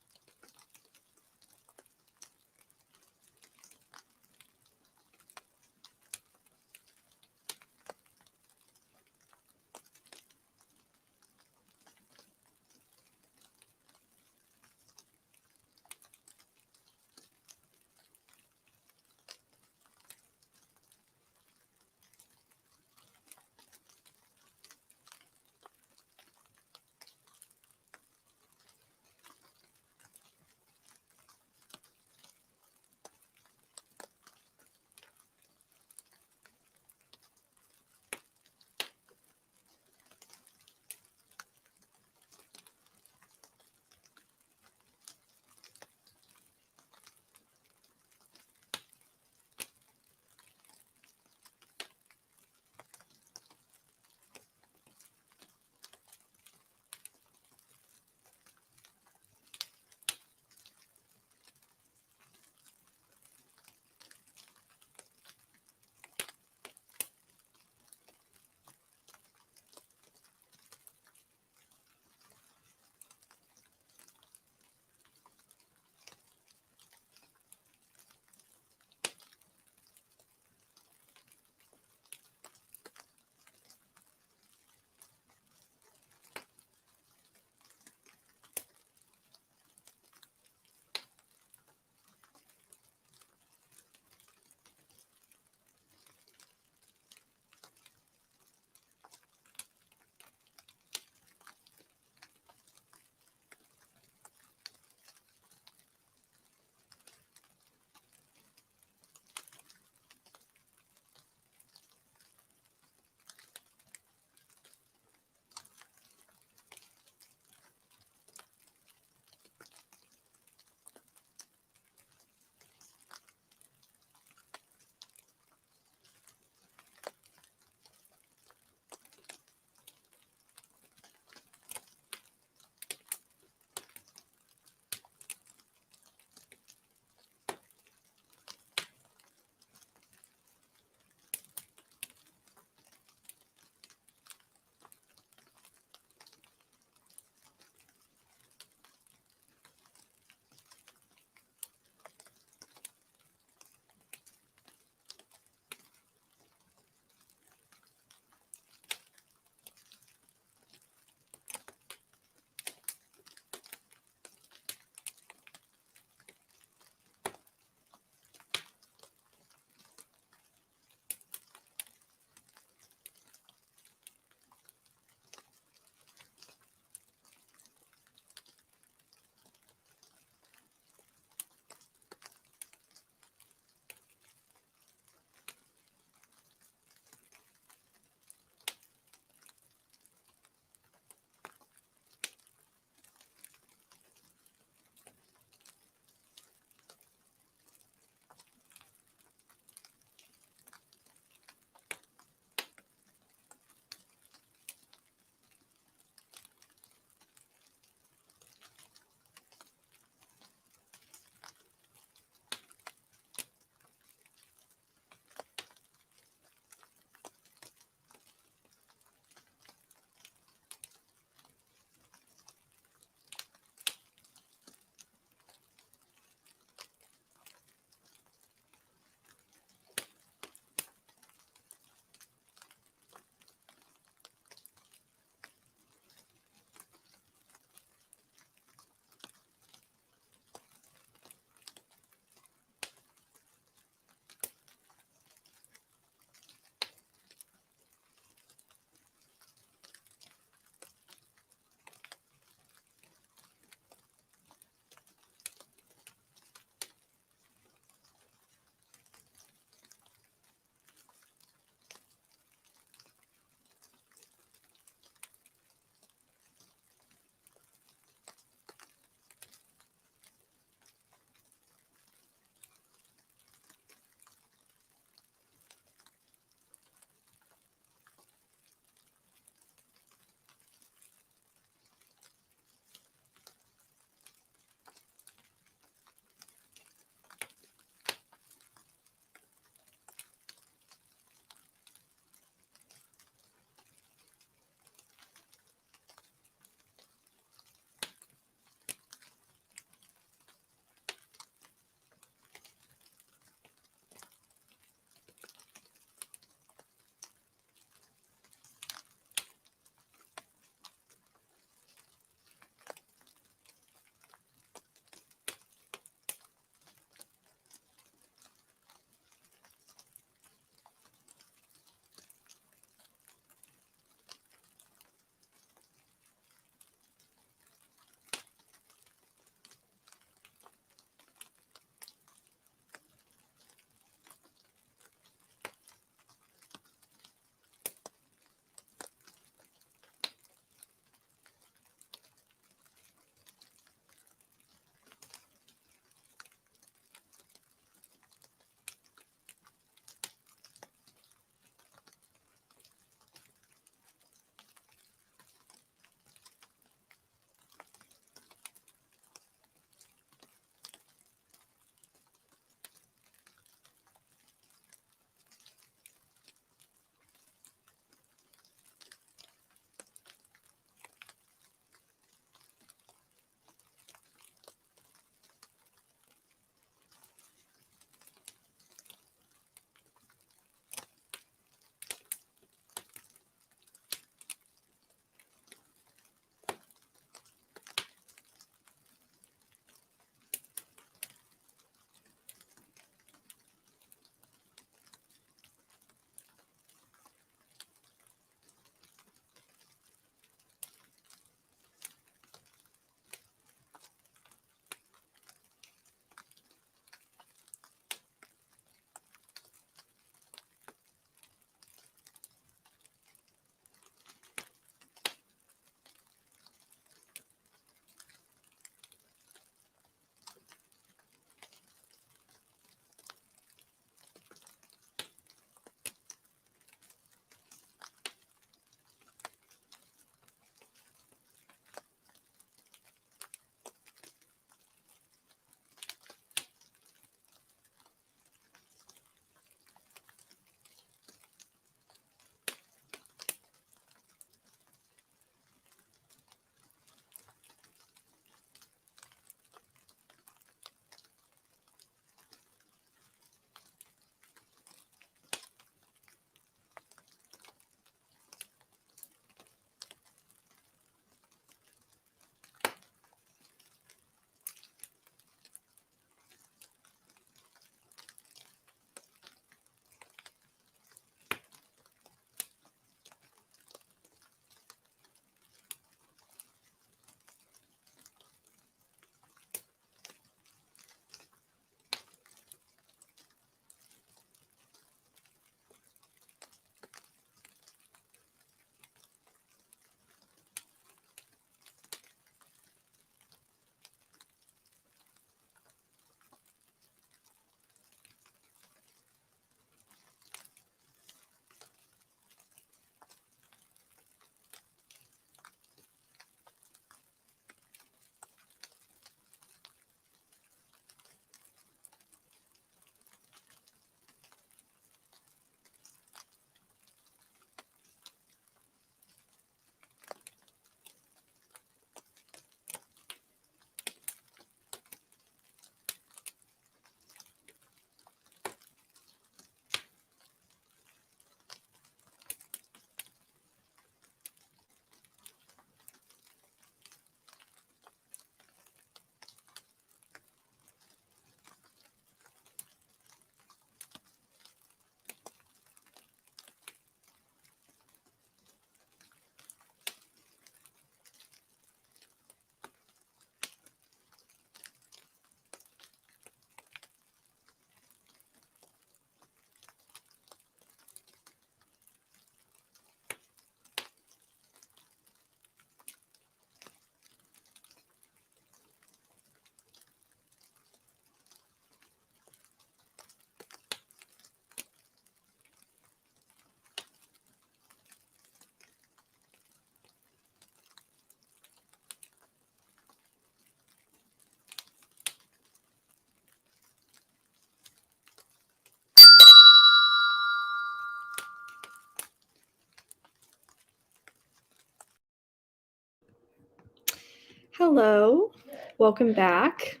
Hello, welcome back.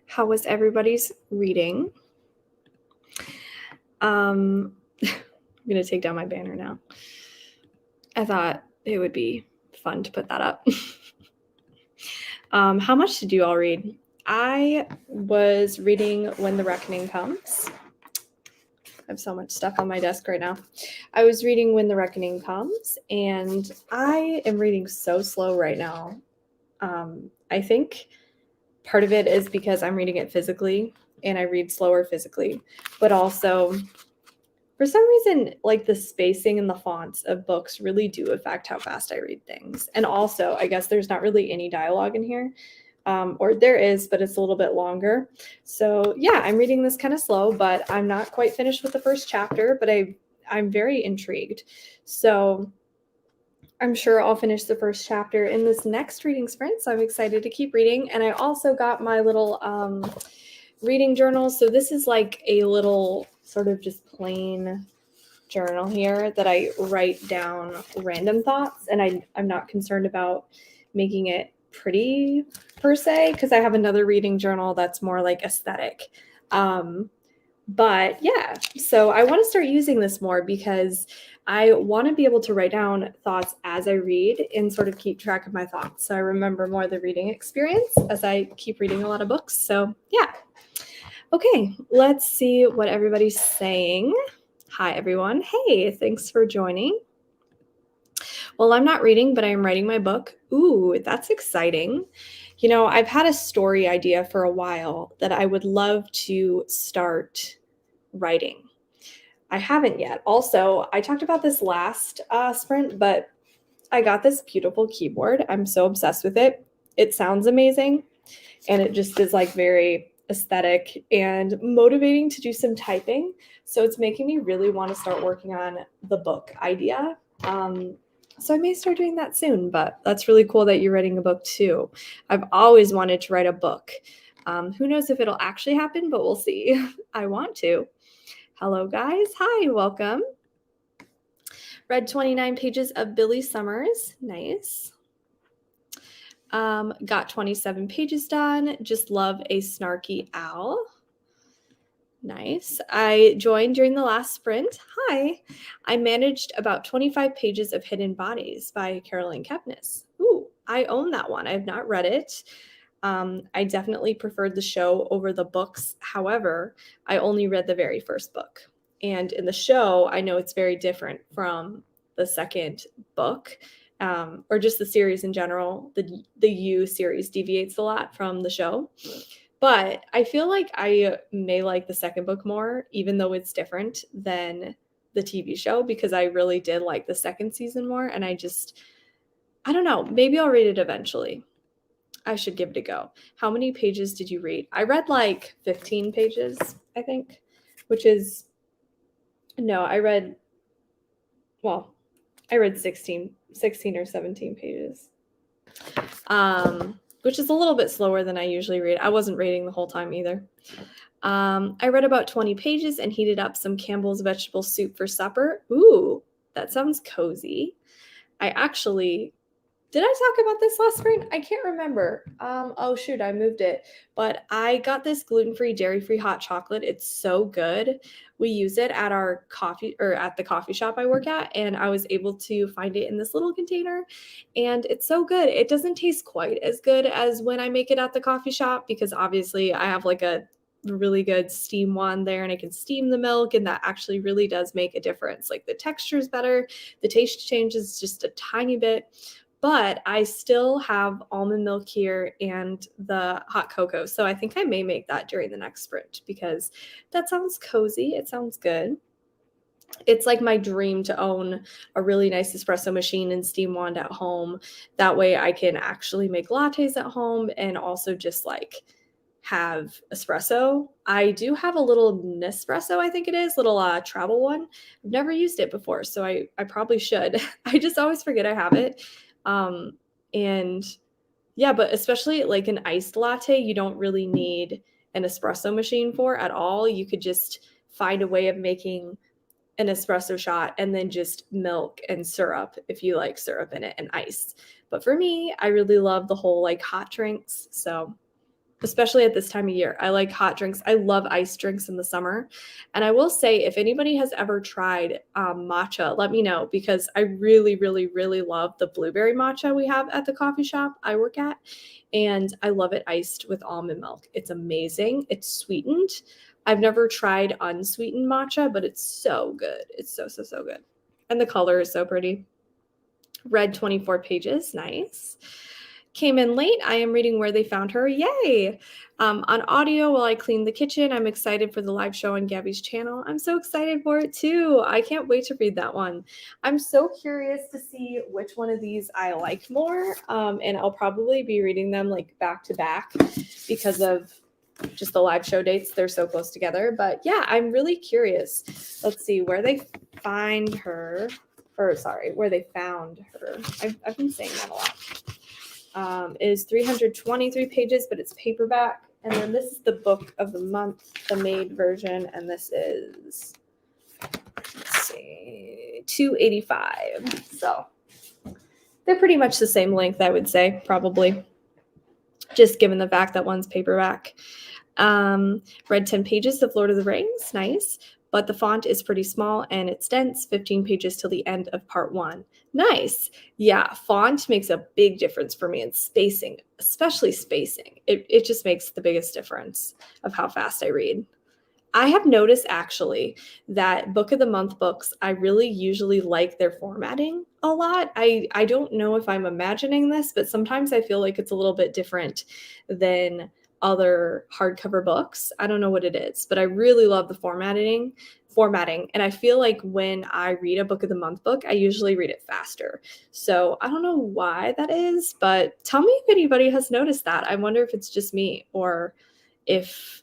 How was everybody's reading? I'm going to take down my banner now. I thought it would be fun to put that up. How much did you all read? I was reading When the Reckoning Comes. I have so much stuff on my desk right now. I was reading When the Reckoning Comes, and I am reading so slow right now. I think part of it is because I'm reading it physically, and I read slower physically, but also for some reason, like the spacing and the fonts of books really do affect how fast I read things. And also, I guess there's not really any dialogue in here. Or there is, but it's a little bit longer. So yeah, I'm reading this kind of slow, but I'm not quite finished with the first chapter, but I'm very intrigued. So I'm sure I'll finish the first chapter in this next reading sprint. So I'm excited to keep reading. And I also got my little reading journal. So this is like a little sort of just plain journal here that I write down random thoughts, and I'm not concerned about making it pretty per se, because I have another reading journal that's more like aesthetic. But yeah, so I want to start using this more because I want to be able to write down thoughts as I read and sort of keep track of my thoughts. So I remember more of the reading experience as I keep reading a lot of books. So yeah. Okay, let's see what everybody's saying. Hi, everyone. Hey, thanks for joining. Well, I'm not reading, but I'm writing my book. Ooh, that's exciting. You know, I've had a story idea for a while that I would love to start writing. I haven't yet. Also, I talked about this last sprint, but I got this beautiful keyboard. I'm so obsessed with it. It sounds amazing, and it just is like very aesthetic and motivating to do some typing. So it's making me really want to start working on the book idea. So I may start doing that soon, but that's really cool that you're writing a book too. I've always wanted to write a book. Who knows if it'll actually happen, but we'll see. I want to. Hello, guys. Hi, welcome. Read 29 pages of Billy Summers. Nice. Got 27 pages done. Just love a snarky owl. Nice. I joined during the last sprint. Hi. I managed about 25 pages of Hidden Bodies by Carolyn Kepnes. Ooh, I own that one. I have not read it. I definitely preferred the show over the books. However, I only read the very first book. And in the show, I know it's very different from the second book. Or just the series in general. The You series deviates a lot from the show. But I feel like I may like the second book more, even though it's different than the TV show, because I really did like the second season more. And I don't know, maybe I'll read it eventually. I should give it a go. How many pages did you read? I read like 15 pages, I think, which is, no, I read 16 or 17 pages. Which is a little bit slower than I usually read. I wasn't reading the whole time either. I read about 20 pages and heated up some Campbell's vegetable soup for supper. Ooh, that sounds cozy. Did I talk about this last spring? I can't remember. Oh shoot, I moved it. But I got this gluten-free, dairy-free hot chocolate. It's so good. We use it at our coffee, or at the coffee shop I work at, and I was able to find it in this little container, and it's so good. It doesn't taste quite as good as when I make it at the coffee shop, because obviously I have like a really good steam one there, and I can steam the milk, and that actually really does make a difference. Like the texture is better, the taste changes just a tiny bit. But I still have almond milk here and the hot cocoa. So I think I may make that during the next sprint, because that sounds cozy. It sounds good. It's like my dream to own a really nice espresso machine and steam wand at home. That way I can actually make lattes at home and also just like have espresso. I do have a little Nespresso, I think it is, little travel one. I've never used it before, so I probably should. I just always forget I have it. And yeah, but especially like an iced latte, you don't really need an espresso machine for at all. You could just find a way of making an espresso shot and then just milk and syrup if you like syrup in it and ice. But for me, I really love the whole like hot drinks. So especially at this time of year, I like hot drinks. I love iced drinks in the summer. And I will say, if anybody has ever tried matcha, let me know, because I really, really, really love the blueberry matcha we have at the coffee shop I work at. And I love it iced with almond milk. It's amazing. It's sweetened. I've never tried unsweetened matcha, but it's so good. It's so, so, so good. And the color is so pretty. Read 24 pages. Nice. Came in late. I am reading Where They Found Her. Yay! On audio while I clean the kitchen. I'm excited for the live show on Gabby's channel. I'm so excited for it too. I can't wait to read that one. I'm so curious to see which one of these I like more. And I'll probably be reading them like back to back because of just the live show dates. They're so close together. But yeah, I'm really curious. Let's see where they find her. Or sorry, where they found her. I've been saying that a lot. Is 323 pages, but it's paperback. And then this is the book of the month, the made version. And this is, let's see, 285. So they're pretty much the same length, I would say, probably. Just given the fact that one's paperback. Read 10 pages of Lord of the Rings. Nice. But the font is pretty small and it's dense, 15 pages till the end of part 1. Nice. Yeah, font makes a big difference for me, and spacing, especially spacing. It just makes the biggest difference of how fast I read. I have noticed actually that book of the month books, I really usually like their formatting a lot. I don't know if I'm imagining this, but sometimes I feel like it's a little bit different than other hardcover books. I don't know what it is, but I really love the formatting. And I feel like when I read a book of the month book, I usually read it faster. So I don't know why that is, but tell me if anybody has noticed that. I wonder if it's just me or if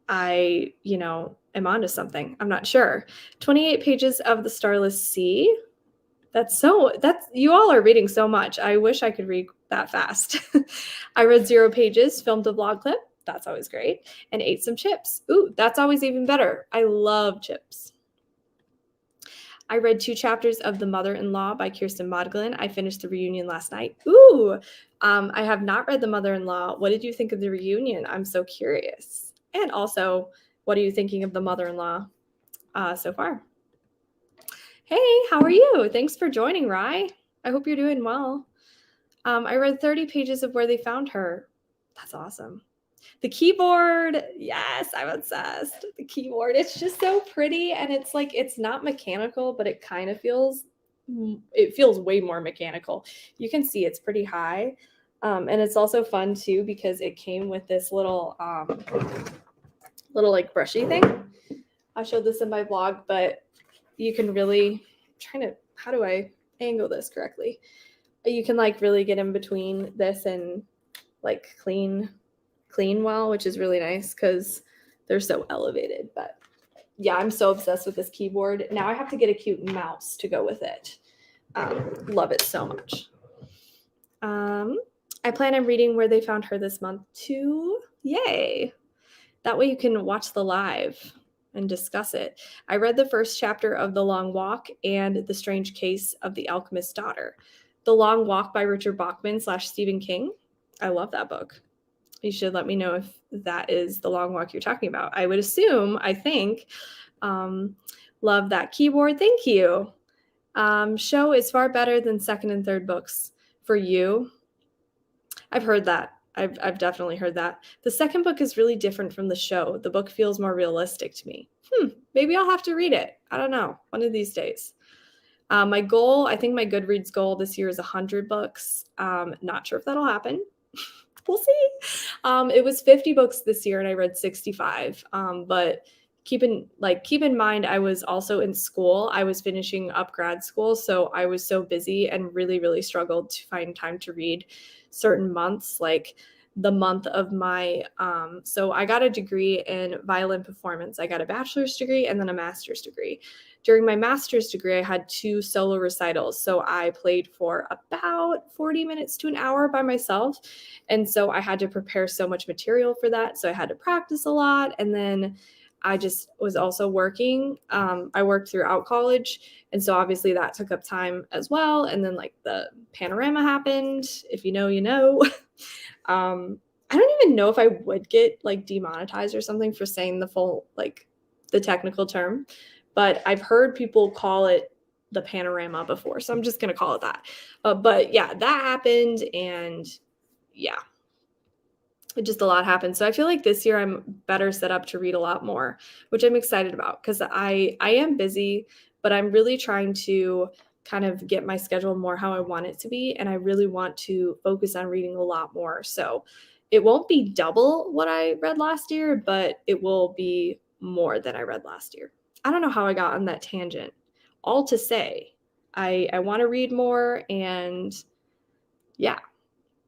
I, am onto something. I'm not sure. 28 pages of The Starless Sea. That's you all are reading so much. I wish I could read that fast. I read 0 pages, filmed a vlog clip. That's always great. And ate some chips. Ooh, that's always even better. I love chips. I read 2 chapters of The Mother-in-Law by Kirsten Modglin. I finished the reunion last night. Ooh, I have not read The Mother-in-Law. What did you think of the reunion? I'm so curious. And also, what are you thinking of The Mother-in-Law so far? Hey, how are you? Thanks for joining, Rye. I hope you're doing well. I read 30 pages of Where They Found Her. That's awesome. The keyboard, yes, I'm obsessed. The keyboard, it's just so pretty, and it's like, it's not mechanical, but it kind of feels way more mechanical. You can see it's pretty high, and it's also fun too because it came with this little like brushy thing. I showed this in my vlog, but you can really, how do I angle this correctly? You can like really get in between this and like clean well, which is really nice because they're so elevated. But yeah, I'm so obsessed with this keyboard. Now I have to get a cute mouse to go with it. Love it so much. I plan on reading Where They Found Her this month too. Yay. That way you can watch the live and discuss it. I read the first chapter of The Long Walk and The Strange Case of the Alchemist's Daughter. The Long Walk by Richard Bachman / Stephen King. I love that book. You should let me know if that is The Long Walk you're talking about. I would assume, I think. Love that keyboard. Thank you. Show is far better than second and third books for you. I've heard that. I've definitely heard that. The second book is really different from the show. The book feels more realistic to me. Maybe I'll have to read it. I don't know. One of these days. My goal, I think my Goodreads goal this year is 100 books. Not sure if that'll happen. We'll see. It was 50 books this year and I read 65. But keep in mind, I was also in school. I was finishing up grad school. So I was so busy and really, really struggled to find time to read certain months, like the month of my, so I got a degree in violin performance. I got a bachelor's degree and then a master's degree. During my master's degree, I had 2 solo recitals. So I played for about 40 minutes to an hour by myself. And so I had to prepare so much material for that. So I had to practice a lot. And then I just was also working. I worked throughout college. And so obviously that took up time as well. And then like the panorama happened. If you know, you know. I don't even know if I would get like demonetized or something for saying the full, like the technical term, but I've heard people call it the panorama before. So I'm just going to call it that. But yeah, that happened. And yeah, just a lot happened. So I feel like this year I'm better set up to read a lot more, which I'm excited about because I am busy, but I'm really trying to kind of get my schedule more how I want it to be. And I really want to focus on reading a lot more. So it won't be double what I read last year, but it will be more than I read last year. I don't know how I got on that tangent. All to say, I want to read more, and yeah,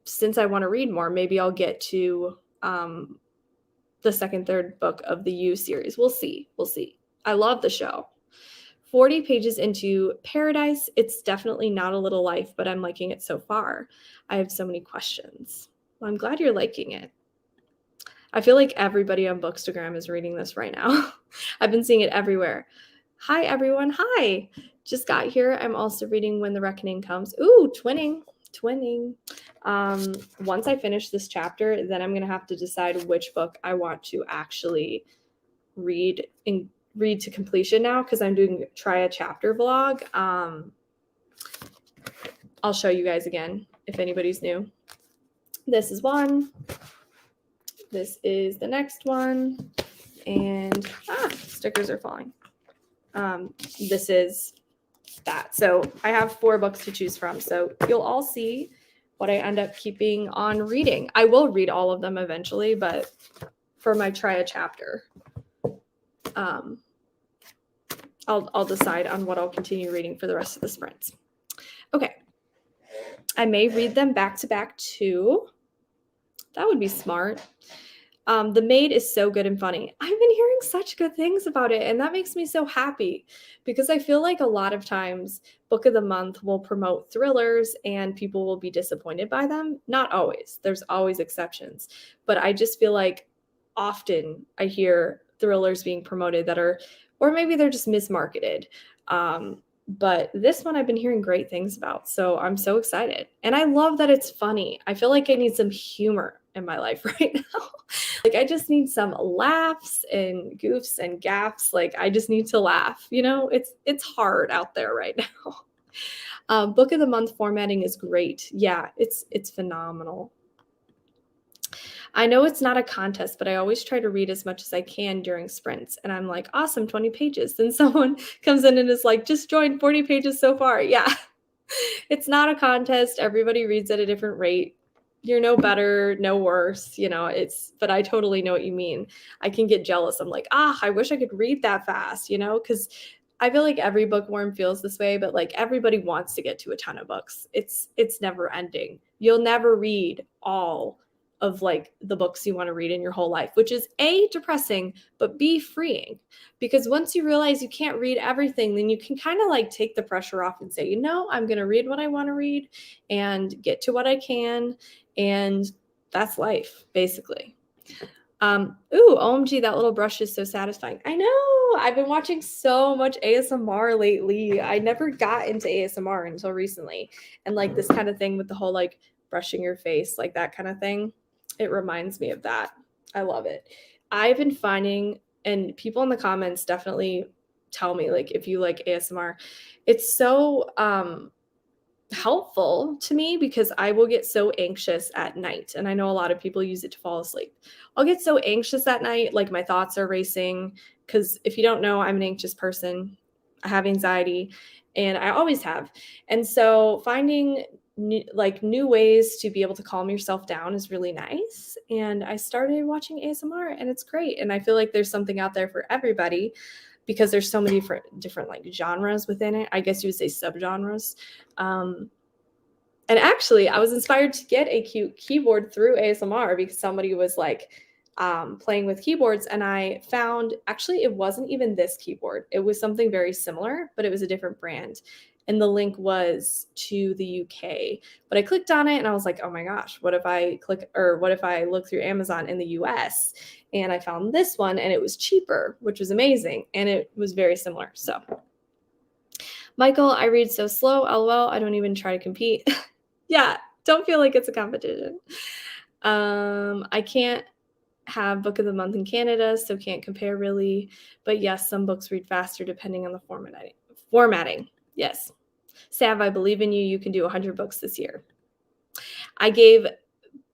since I want to read more, maybe I'll get to the second, third book of the You series. We'll see. We'll see. I love the show. 40 pages into Paradise. It's definitely not a little life, but I'm liking it so far. I have so many questions. Well, I'm glad you're liking it. I feel like everybody on Bookstagram is reading this right now. I've been seeing it everywhere. Hi, everyone. Hi. Just got here. I'm also reading When the Reckoning Comes. Ooh, twinning. Once I finish this chapter, then I'm going to have to decide which book I want to actually read to completion now, because I'm doing try a chapter vlog. I'll show you guys again if anybody's new. This is one. This is the next one. And stickers are falling. This is that. So I have 4 books to choose from. So you'll all see what I end up keeping on reading. I will read all of them eventually, but for my try a chapter, I'll decide on what I'll continue reading for the rest of the sprints. Okay. I may read them back to back too. That would be smart. The Maid is so good and funny. I've been hearing such good things about it, and that makes me so happy, because I feel like a lot of times Book of the Month will promote thrillers and people will be disappointed by them. Not always. There's always exceptions. But I just feel like often I hear thrillers being promoted that are, or maybe they're just mismarketed. But this one I've been hearing great things about, so I'm so excited. And I love that it's funny. I feel like I need some humor in my life right now. Like, I just need some laughs and goofs and gaffs. Like, I just need to laugh. You know, it's hard out there right now. Book of the Month formatting is great. Yeah, it's phenomenal. I know it's not a contest, but I always try to read as much as I can during sprints. And I'm like, awesome, 20 pages. Then someone comes in and is like, just joined 40 pages so far. Yeah, it's not a contest. Everybody reads at a different rate. You're no better, no worse, you know, but I totally know what you mean. I can get jealous. I'm like, I wish I could read that fast, you know, because I feel like every bookworm feels this way, but like everybody wants to get to a ton of books. It's never ending. You'll never read all of like the books you want to read in your whole life, which is A, depressing, but B, freeing. Because once you realize you can't read everything, then you can kind of like take the pressure off and say, you know, I'm going to read what I want to read and get to what I can. And that's life, basically. OMG, that little brush is so satisfying. I know. I've been watching so much ASMR lately. I never got into ASMR until recently. And like this kind of thing with the whole like brushing your face, like that kind of thing. It reminds me of that. I love it. I've been finding, and people in the comments definitely tell me, like, if you like ASMR, it's so helpful to me, because I will get so anxious at night. And I know a lot of people use it to fall asleep. I'll get so anxious at night, like my thoughts are racing, because if you don't know, I'm an anxious person. I have anxiety, and I always have. And so finding new ways to be able to calm yourself down is really nice. And I started watching ASMR, and it's great. And I feel like there's something out there for everybody, because there's so many different like genres within it. I guess you would say subgenres. And actually, I was inspired to get a cute keyboard through ASMR, because somebody was like playing with keyboards, and I found, actually, it wasn't even this keyboard. It was something very similar, but it was a different brand. and the link was to the UK. But I clicked on it and I was like, oh my gosh, what if I look through Amazon in the US? And I found this one and it was cheaper, which was amazing. And it was very similar. So, Michael, I read so slow. LOL. I don't even try to compete. Yeah, don't feel like it's a competition. I can't have book of the month in Canada, so can't compare really. But yes, some books read faster depending on the formatting. Yes. Sav, I believe in you. You can do 100 books this year. I gave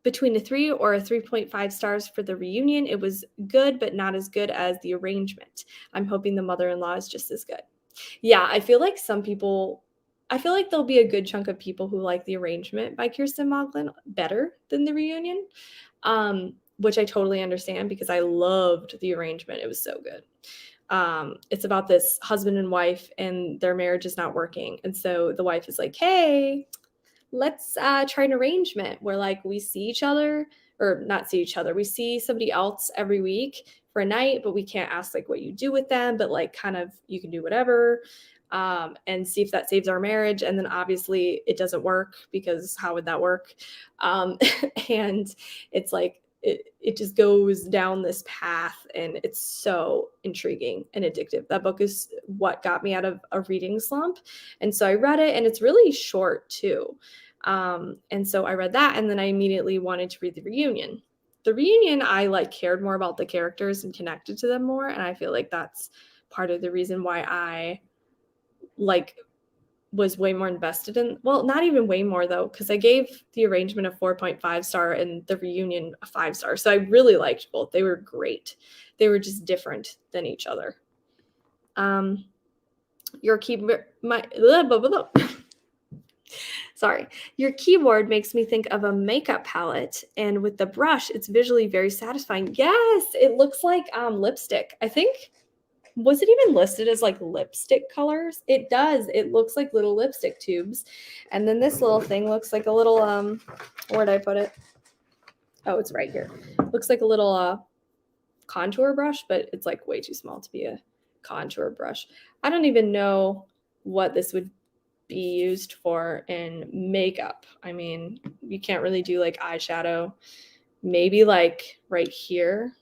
between a 3 or a 3.5 stars for the reunion. It was good, but not as good as the arrangement. I'm hoping the mother-in-law is just as good. Yeah, I feel like there'll be a good chunk of people who like the arrangement by Kirsten Moglen better than the reunion, which I totally understand because I loved the arrangement. It was so good. It's about this husband and wife and their marriage is not working. And so the wife is like, hey, let's try an arrangement where like we see each other or not see each other. We see somebody else every week for a night, but we can't ask like what you do with them, but like kind of you can do whatever and see if that saves our marriage. And then obviously it doesn't work because how would that work? And it's like, it just goes down this path and it's so intriguing and addictive. That book is what got me out of a reading slump. And so I read it and it's really short too. And so I read that and then I immediately wanted to read the reunion. The reunion, I like cared more about the characters and connected to them more. And I feel like that's part of the reason why I like was way more invested in, well, not even way more though, because I gave the arrangement a 4.5 star and the reunion a 5 star. So I really liked both. They were great. They were just different than each other. Your keyboard, sorry, your keyboard makes me think of a makeup palette, and with the brush, it's visually very satisfying. Yes, it looks like lipstick. I think. Was it even listed as like lipstick colors? It does. It looks like little lipstick tubes. And then this little thing looks like a little, where'd I put it? Oh, it's right here. Looks like a little contour brush, but it's like way too small to be a contour brush. I don't even know what this would be used for in makeup. I mean, you can't really do like eyeshadow. Maybe like right here.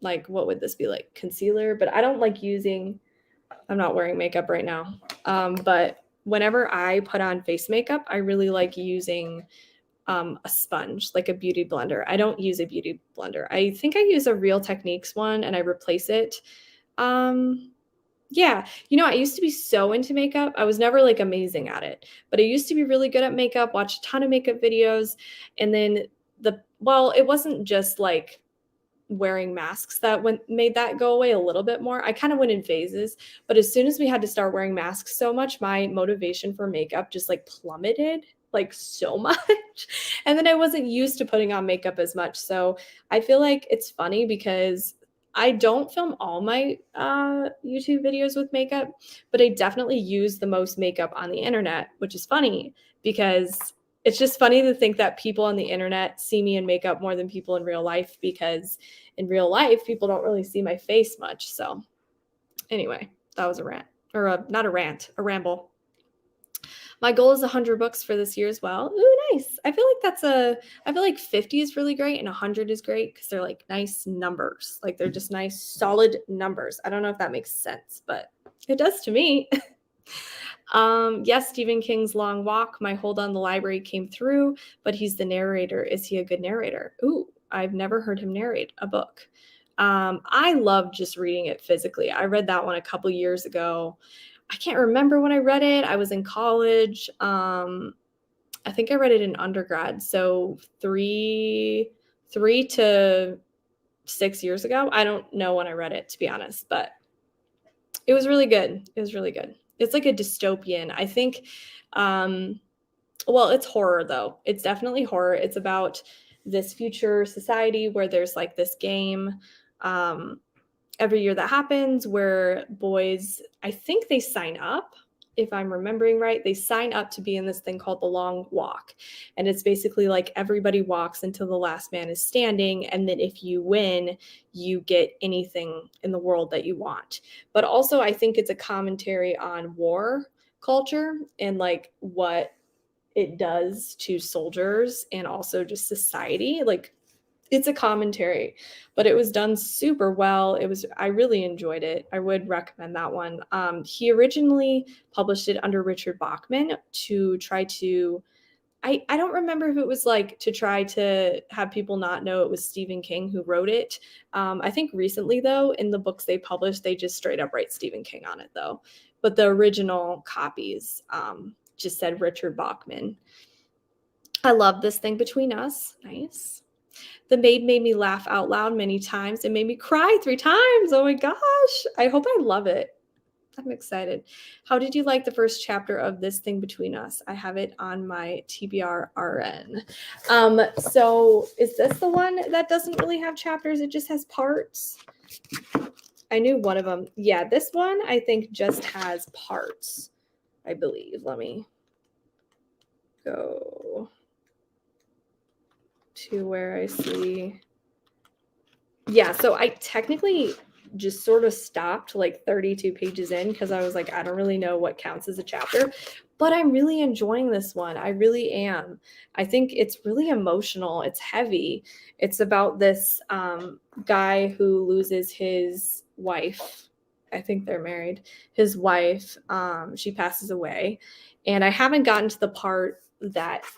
Like what would this be, like concealer? But I don't like using, I'm not wearing makeup right now, but whenever I put on face makeup, I really like using a sponge, like a beauty blender. I don't use a beauty blender. I think I use a Real Techniques one and I replace it. Yeah, I used to be so into makeup. I was never like amazing at it, but I used to be really good at makeup, watch a ton of makeup videos, and then it wasn't just like wearing masks that made that go away a little bit more. I kind of went in phases, but as soon as we had to start wearing masks so much, my motivation for makeup just like plummeted like so much. And then I wasn't used to putting on makeup as much. So I feel like it's funny because I don't film all my YouTube videos with makeup, but I definitely use the most makeup on the internet, which is funny because it's just funny to think that people on the internet see me in makeup more than people in real life, because in real life, people don't really see my face much. So anyway, that was a rant, or not a rant, a ramble. My goal is 100 books for this year as well. Ooh, nice. I feel like 50 is really great and 100 is great because they're like nice numbers. Like they're just nice, solid numbers. I don't know if that makes sense, but it does to me. Yes, Stephen King's Long Walk, my hold on the library came through, but he's the narrator. Is he a good narrator? Ooh, I've never heard him narrate a book. I love just reading it physically. I read that one a couple years ago. I can't remember when I read it. I was in college. I think I read it in undergrad. So 3 to 6 years ago. I don't know when I read it, to be honest, but it was really good. It was really good. It's like a dystopian. I think, it's horror though. It's definitely horror. It's about this future society where there's like this game every year that happens where boys, I think they sign up, if I'm remembering right, they sign up to be in this thing called the Long Walk. And it's basically like everybody walks until the last man is standing. And then if you win, you get anything in the world that you want. But also I think it's a commentary on war, culture and like what it does to soldiers and also just society. Like it's a commentary, but it was done super well. I really enjoyed it. I would recommend that one. He originally published it under Richard Bachman to try to I don't remember if it was like to try to have people not know it was Stephen King who wrote it. I think recently, though, in the books they published, they just straight up write Stephen King on it, though. But the original copies just said Richard Bachman. I love This Thing Between Us. Nice. The Maid made me laugh out loud many times. It made me cry 3 times. Oh my gosh. I hope I love it. I'm excited. How did you like the first chapter of This Thing Between Us? I have it on my TBR RN. So is this the one that doesn't really have chapters? It just has parts. I knew one of them. Yeah, this one I think just has parts, I believe. Let me go to where I see. Yeah, so I technically just sort of stopped like 32 pages in because I was like, I don't really know what counts as a chapter, but I'm really enjoying this one. I really am. I think it's really emotional. It's heavy. It's about this guy who loses his wife. I think they're married. His wife, she passes away. And I haven't gotten to the part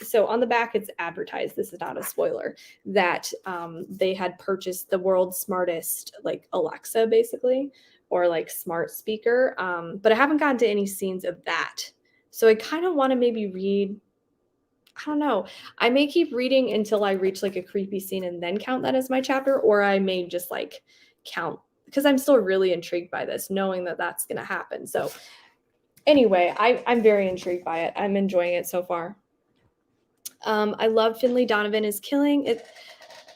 so on the back it's advertised, this is not a spoiler, that they had purchased the world's smartest like Alexa basically, or like smart speaker, but I haven't gotten to any scenes of that. So I kind of want to maybe read, I don't know, I may keep reading until I reach like a creepy scene and then count that as my chapter, or I may just like count, because I'm still really intrigued by this, knowing that that's going to happen. So anyway, I'm very intrigued by it. I'm enjoying it so far. I love Finley Donovan is killing it.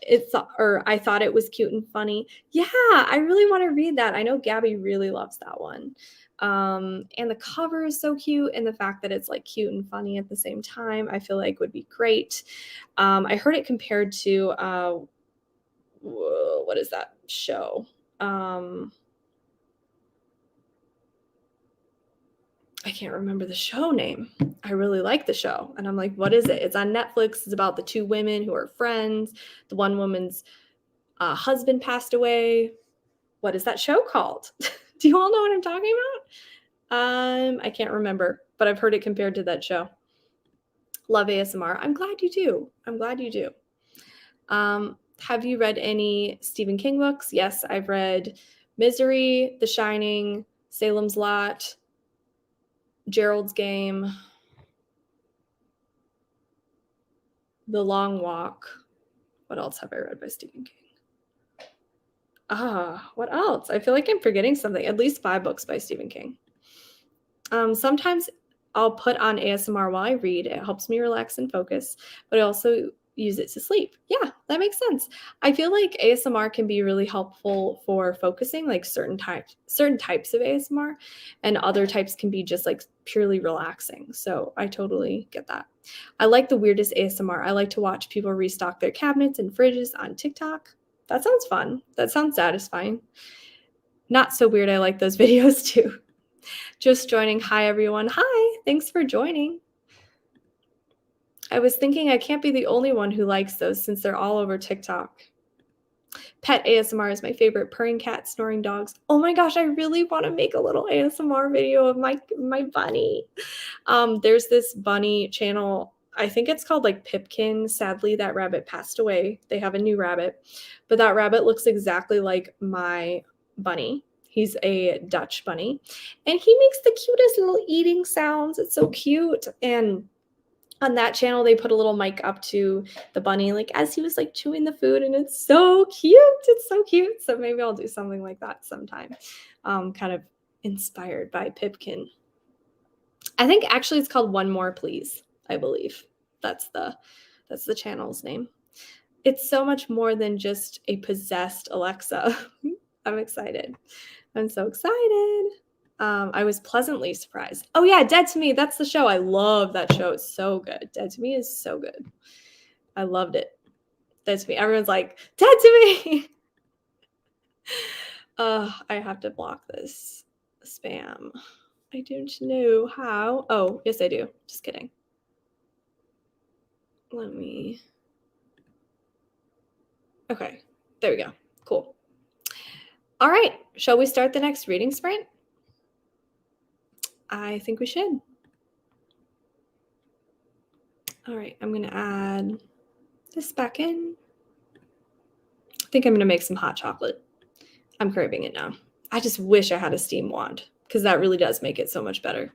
I thought it was cute and funny. Yeah, I really want to read that. I know Gabby really loves that one. And the cover is so cute, and the fact that it's like cute and funny at the same time, I feel like would be great. I heard it compared to what is that show? I can't remember the show name. I really like the show. And I'm like, what is it? It's on Netflix. It's about the 2 women who are friends. The one woman's husband passed away. What is that show called? Do you all know what I'm talking about? I can't remember, but I've heard it compared to that show. Love ASMR. I'm glad you do. I'm glad you do. Have you read any Stephen King books? Yes, I've read Misery, The Shining, Salem's Lot, Gerald's Game, The Long Walk. What else have I read by Stephen King? What else? I feel like I'm forgetting something. At least 5 books by Stephen King. Sometimes I'll put on ASMR while I read. It helps me relax and focus, but I also use it to sleep. Yeah, that makes sense. I feel like ASMR can be really helpful for focusing, like certain types of ASMR, and other types can be just like purely relaxing. So I totally get that. I like the weirdest ASMR. I like to watch people restock their cabinets and fridges on TikTok. That sounds fun. That sounds satisfying. Not so weird. I like those videos too. Just joining. Hi, everyone. Hi. Thanks for joining. I was thinking I can't be the only one who likes those since they're all over TikTok. Pet ASMR is my favorite. Purring cats, snoring dogs. Oh my gosh, I really want to make a little ASMR video of my bunny. There's this bunny channel. I think it's called like Pipkin. Sadly, that rabbit passed away. They have a new rabbit, but that rabbit looks exactly like my bunny. He's a Dutch bunny, and he makes the cutest little eating sounds. It's so cute. And on that channel, they put a little mic up to the bunny, like as he was like chewing the food, and it's so cute. It's so cute. So maybe I'll do something like that sometime. Kind of inspired by Pipkin. I think actually it's called One More Please, I believe. That's the channel's name. It's so much more than just a possessed Alexa. I'm excited. I'm so excited. I was pleasantly surprised. Oh yeah, Dead to Me. That's the show. I love that show. It's so good. Dead to Me is so good. I loved it. Dead to Me. Everyone's like, Dead to Me. I have to block this spam. I don't know how. Oh, yes, I do. Just kidding. Let me. Okay, there we go. Cool. All right, shall we start the next reading sprint? I think we should. All right, I'm going to add this back in. I think I'm going to make some hot chocolate. I'm craving it now. I just wish I had a steam wand because that really does make it so much better.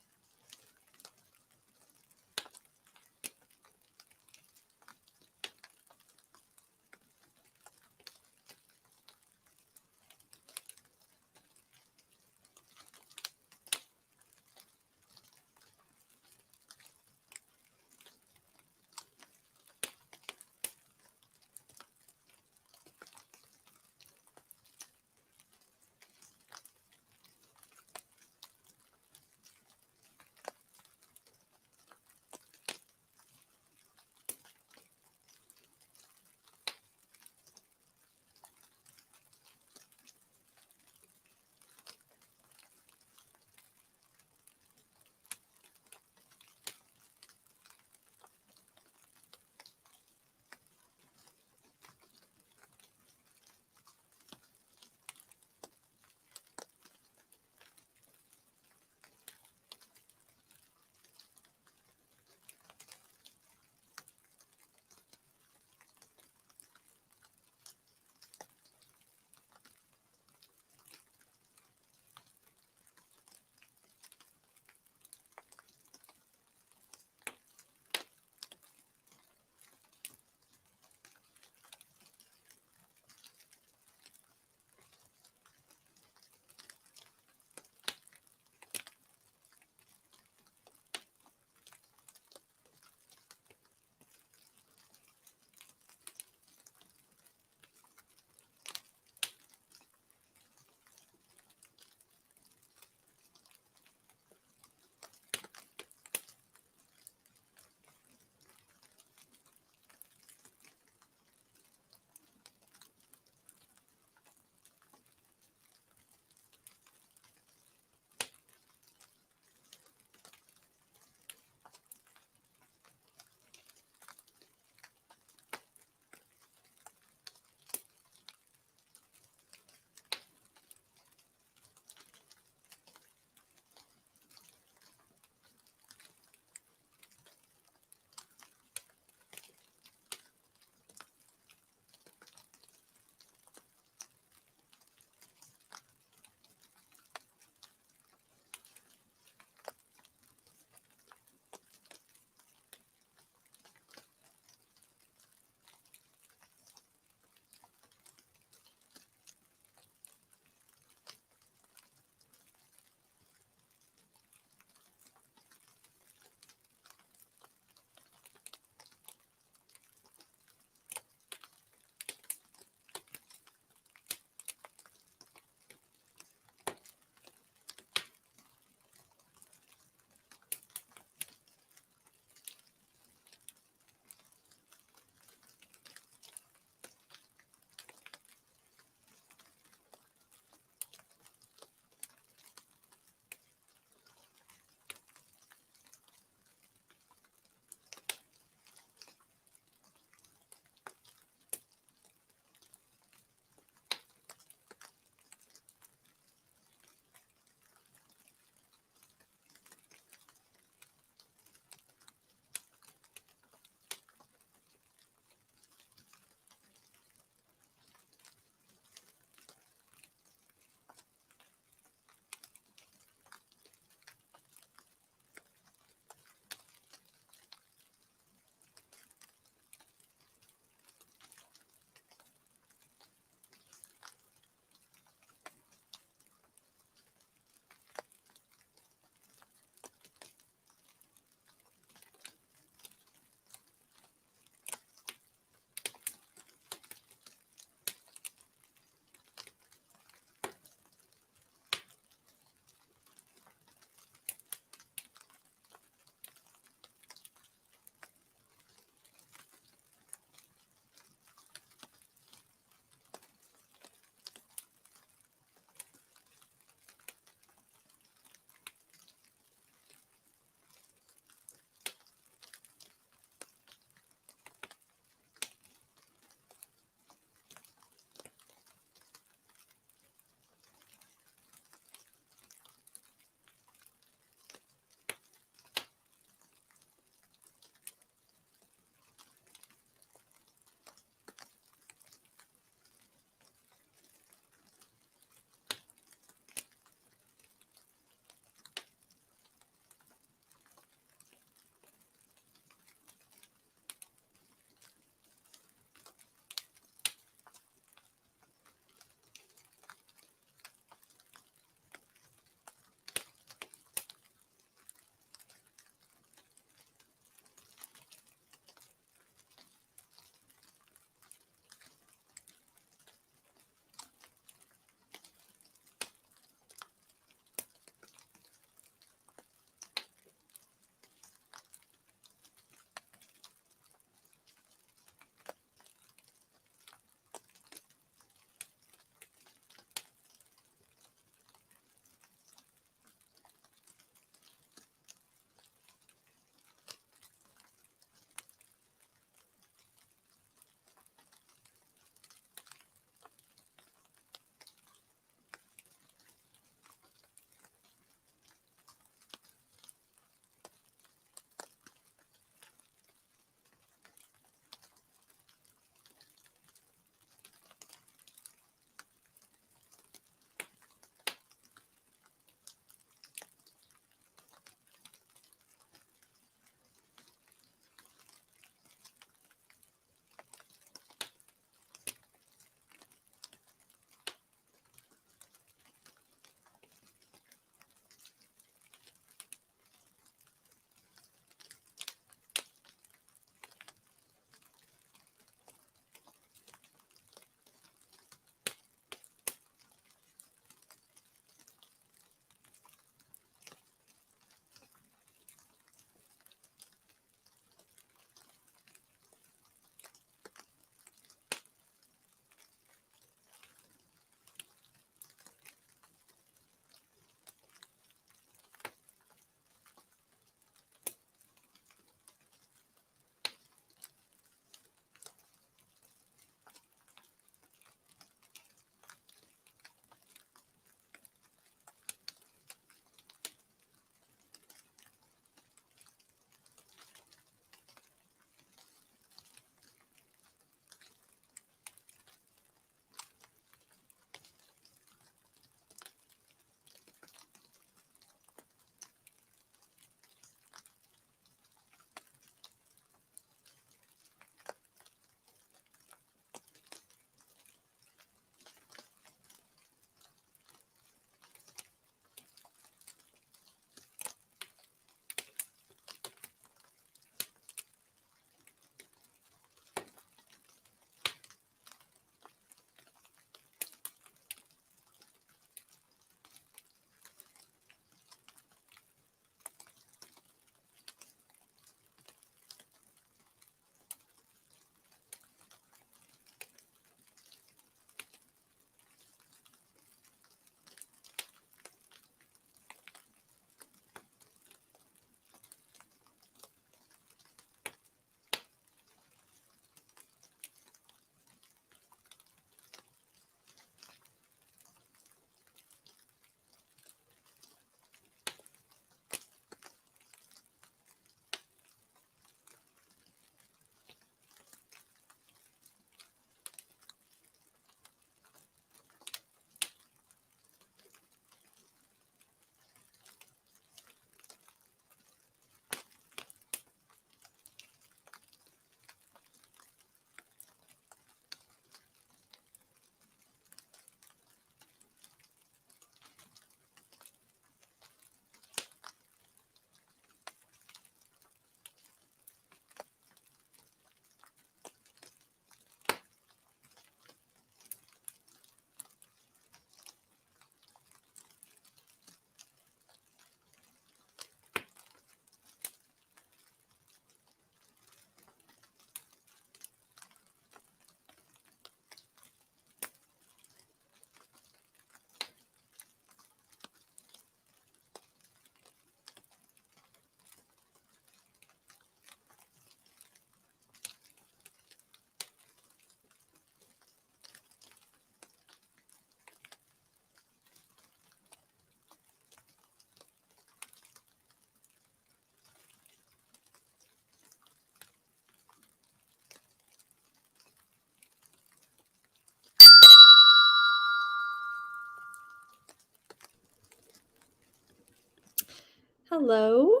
Hello.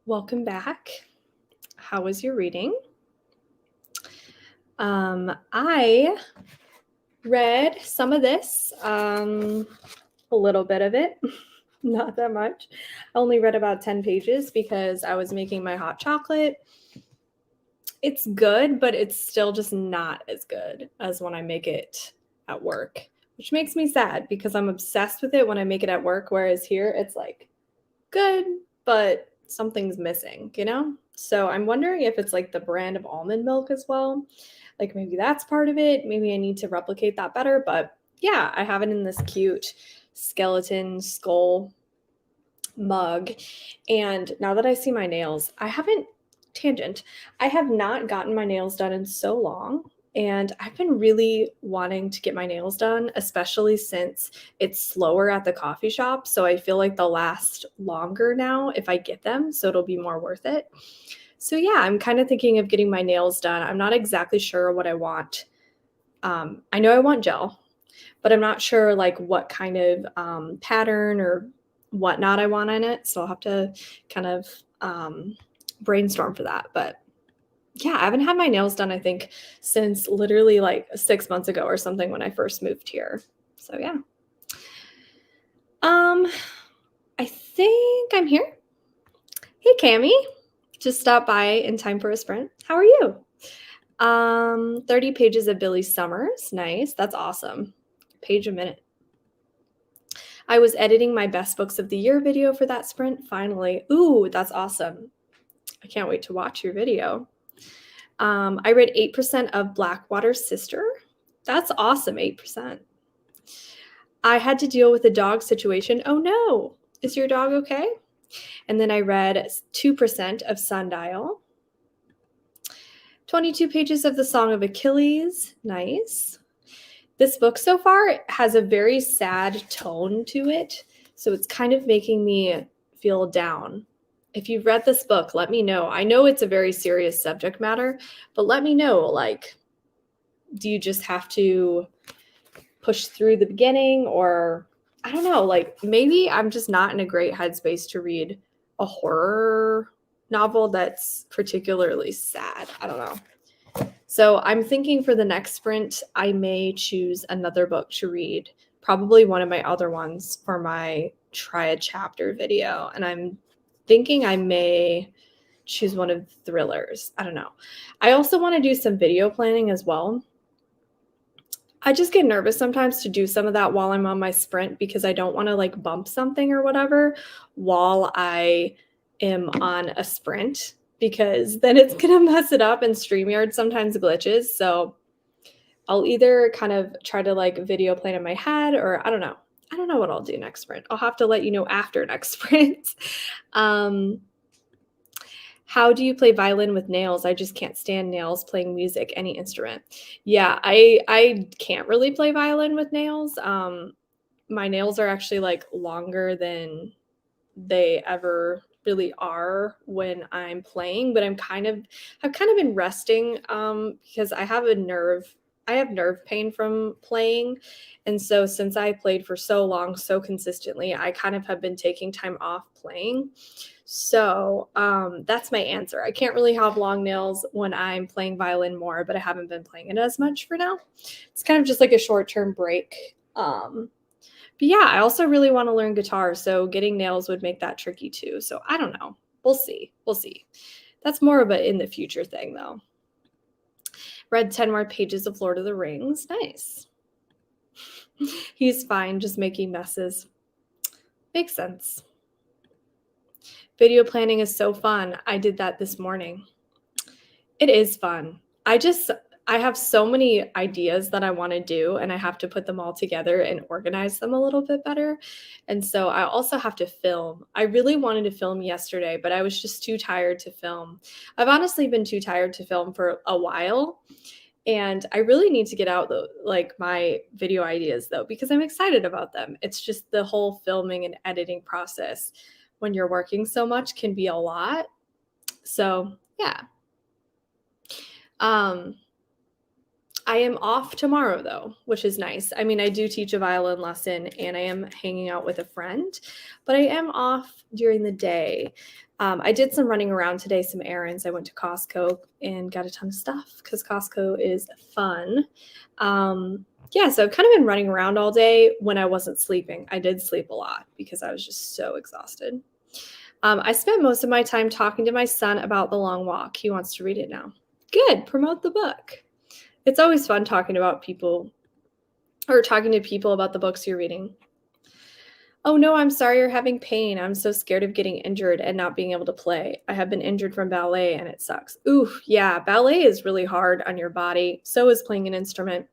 Welcome back. How was your reading? I read some of this, a little bit of it, not that much. I only read about 10 pages because I was making my hot chocolate. It's good, but it's still just not as good as when I make it at work, which makes me sad because I'm obsessed with it when I make it at work, whereas here it's like good, but something's missing, you know? So I'm wondering if it's like the brand of almond milk as well. Like maybe that's part of it. Maybe I need to replicate that better. But yeah, I have it in this cute skeleton skull mug. And now that I see my nails, I have not gotten my nails done in so long. And I've been really wanting to get my nails done, especially since it's slower at the coffee shop. So I feel like they'll last longer now if I get them. So it'll be more worth it. So yeah, I'm kind of thinking of getting my nails done. I'm not exactly sure what I want. I know I want gel, but I'm not sure like what kind of pattern or whatnot I want in it. So I'll have to kind of brainstorm for that. But yeah, I haven't had my nails done, I think, since literally like 6 months ago or something when I first moved here. So yeah. I think I'm here. Hey, Cami. Just stopped by in time for a sprint. How are you? 30 pages of Billy Summers. Nice. That's awesome. Page a minute. I was editing my best books of the year video for that sprint. Finally. Ooh, that's awesome. I can't wait to watch your video. I read 8% of Blackwater's Sister. That's awesome, 8%. I had to deal with a dog situation. Oh no, is your dog okay? And then I read 2% of Sundial. 22 pages of The Song of Achilles. Nice. This book so far has a very sad tone to it, so it's kind of making me feel down. If you've read this book, let me know. I know it's a very serious subject matter, but let me know, like, do you just have to push through the beginning, or I don't know, like maybe I'm just not in a great headspace to read a horror novel that's particularly sad. I don't know. So I'm thinking for the next sprint, I may choose another book to read, probably one of my other ones for my try a chapter video. And I'm thinking I may choose one of the thrillers. I don't know. I also want to do some video planning as well. I just get nervous sometimes to do some of that while I'm on my sprint because I don't want to like bump something or whatever while I am on a sprint, because then it's going to mess it up, and StreamYard sometimes glitches. So I'll either kind of try to like video plan in my head, or I don't know. I don't know what I'll do next sprint. I'll have to let you know after next sprint. How do you play violin with nails? I just can't stand nails. Playing music, any instrument. Yeah, I can't really play violin with nails. My nails are actually like longer than they ever really are when I'm playing, but I've kind of been resting because I have nerve pain from playing. And so since I played for so long, so consistently, I kind of have been taking time off playing. So that's my answer. I can't really have long nails when I'm playing violin more, but I haven't been playing it as much for now. It's kind of just like a short-term break. But yeah, I also really want to learn guitar, so getting nails would make that tricky too. So I don't know. We'll see. We'll see. That's more of a in the future thing though. Read 10 more pages of Lord of the Rings. Nice. He's fine, just making messes. Makes sense. Video planning is so fun. I did that this morning. It is fun. I have so many ideas that I want to do, and I have to put them all together and organize them a little bit better. And so I also have to film. I really wanted to film yesterday, but I was just too tired to film. I've honestly been too tired to film for a while. And I really need to get out my video ideas though, because I'm excited about them. It's just the whole filming and editing process when you're working so much can be a lot. So yeah. I am off tomorrow though, which is nice. I mean, I do teach a violin lesson and I am hanging out with a friend, but I am off during the day. I did some running around today, some errands. I went to Costco and got a ton of stuff because Costco is fun. Yeah, so I've kind of been running around all day when I wasn't sleeping. I did sleep a lot because I was just so exhausted. I spent most of my time talking to my son about The Long Walk. He wants to read it now. Good, promote the book. It's always fun talking about people or talking to people about the books you're reading. Oh no, I'm sorry you're having pain. I'm so scared of getting injured and not being able to play. I have been injured from ballet and it sucks. Ooh, yeah, ballet is really hard on your body. So is playing an instrument.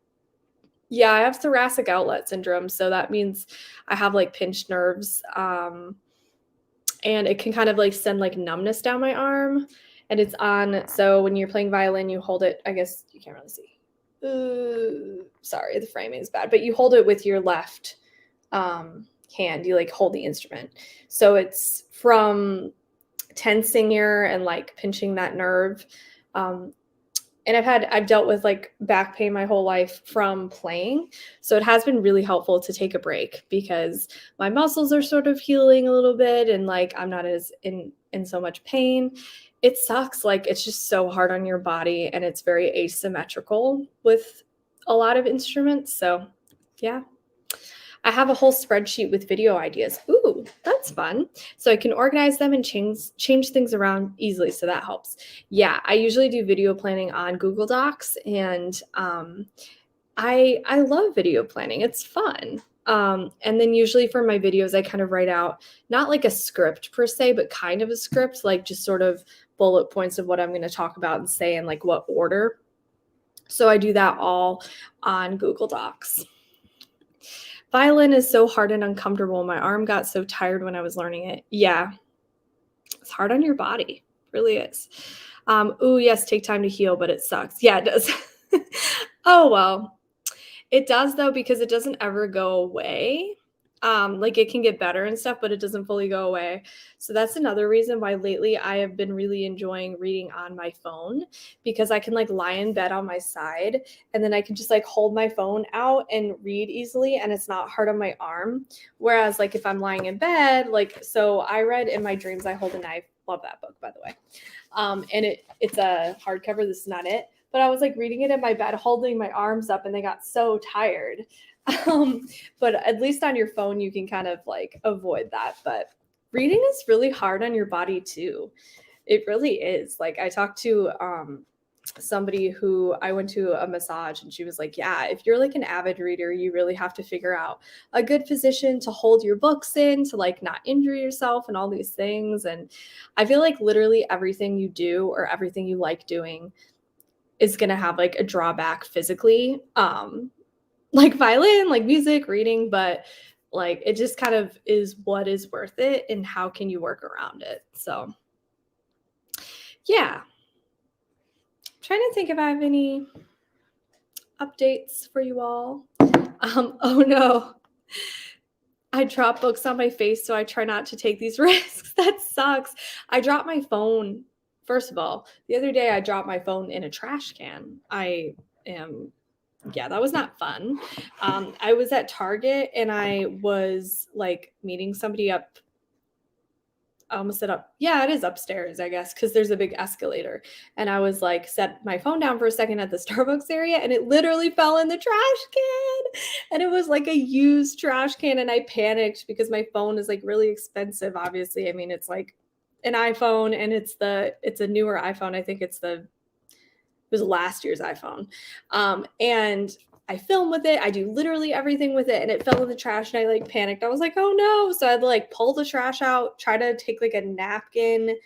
Yeah, I have thoracic outlet syndrome, so that means I have like pinched nerves, and it can kind of like send like numbness down my arm, and it's on. So when you're playing violin, you hold it. I guess you can't really see. Sorry, the framing is bad, but you hold it with your left hand. You like hold the instrument, so it's from tensing here and like pinching that nerve. And I've dealt with like back pain my whole life from playing. So it has been really helpful to take a break because my muscles are sort of healing a little bit and like I'm not as in so much pain. It sucks. Like it's just so hard on your body and it's very asymmetrical with a lot of instruments. So yeah. I have a whole spreadsheet with video ideas. Ooh, that's fun. So I can organize them and change things around easily. So that helps. Yeah, I usually do video planning on Google Docs, and I love video planning. It's fun. And then usually for my videos, I kind of write out not like a script per se, but kind of a script, like just sort of bullet points of what I'm going to talk about and say in like what order. So I do that all on Google Docs. Violin is so hard and uncomfortable. My arm got so tired when I was learning it. Yeah, it's hard on your body. It really is. Ooh, yes, take time to heal, but it sucks. Yeah, it does. Oh, well. It does, though, because it doesn't ever go away. Like it can get better and stuff, but it doesn't fully go away. So that's another reason why lately I have been really enjoying reading on my phone because I can like lie in bed on my side and then I can just like hold my phone out and read easily and it's not hard on my arm. Whereas like if I'm lying in bed, like so I read In My Dreams I Hold a Knife. Love that book, by the way. And it's a hardcover. This is not it. But I was like reading it in my bed, holding my arms up, and they got so tired. But at least on your phone, you can kind of like avoid that. But reading is really hard on your body too. It really is. Like I talked to somebody who I went to a massage and she was like, yeah, if you're like an avid reader, you really have to figure out a good position to hold your books in, to like not injure yourself and all these things. And I feel like literally everything you do or everything you like doing is going to have like a drawback physically, like violin, like music, reading, but like it just kind of is what is worth it and how can you work around it. So yeah, I'm trying to think if I have any updates for you all. Oh no, I drop books on my face, so I try not to take these risks. That sucks. I dropped my phone. First of all, the other day I dropped my phone in a trash can. Yeah, that was not fun. I was at Target and I was like meeting somebody up. I almost said up. Yeah, it is upstairs, I guess, because there's a big escalator. And I was like, set my phone down for a second at the Starbucks area and it literally fell in the trash can. And it was like a used trash can. And I panicked because my phone is like really expensive, obviously. I mean, it's like an iPhone and it's a newer iPhone. I think it was last year's iPhone. And I film with it. I do literally everything with it. And it fell in the trash and I like panicked. I was like, oh no. So I had to like pull the trash out, try to take like a napkin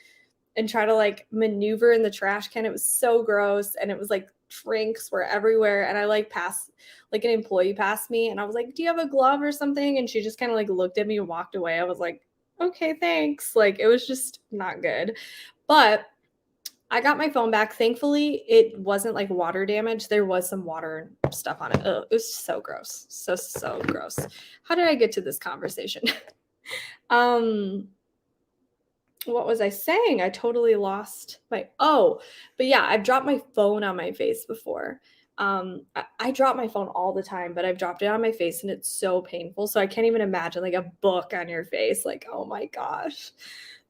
and try to like maneuver in the trash can. It was so gross. And it was like drinks were everywhere. And I like passed, like an employee passed me and I was like, do you have a glove or something? And she just kind of like looked at me and walked away. I was like, okay, thanks. Like it was just not good. But I got my phone back. Thankfully, it wasn't like water damage. There was some water stuff on it. Ugh, it was so gross. So gross. How did I get to this conversation? What was I saying? I totally lost but yeah, I've dropped my phone on my face before. I drop my phone all the time, but I've dropped it on my face and it's so painful. So I can't even imagine like a book on your face. Like, oh my gosh,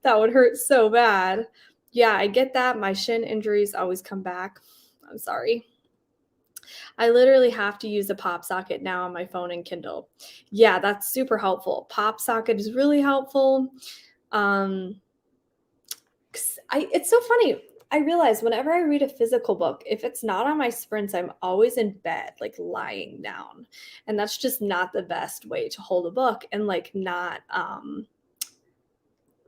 that would hurt so bad. Yeah, I get that. My shin injuries always come back. I'm sorry. I literally have to use a pop socket now on my phone and Kindle. Yeah, that's super helpful. Pop socket is really helpful. Um, it's so funny. I realize whenever I read a physical book, if it's not on my sprints, I'm always in bed, like lying down. And that's just not the best way to hold a book and like not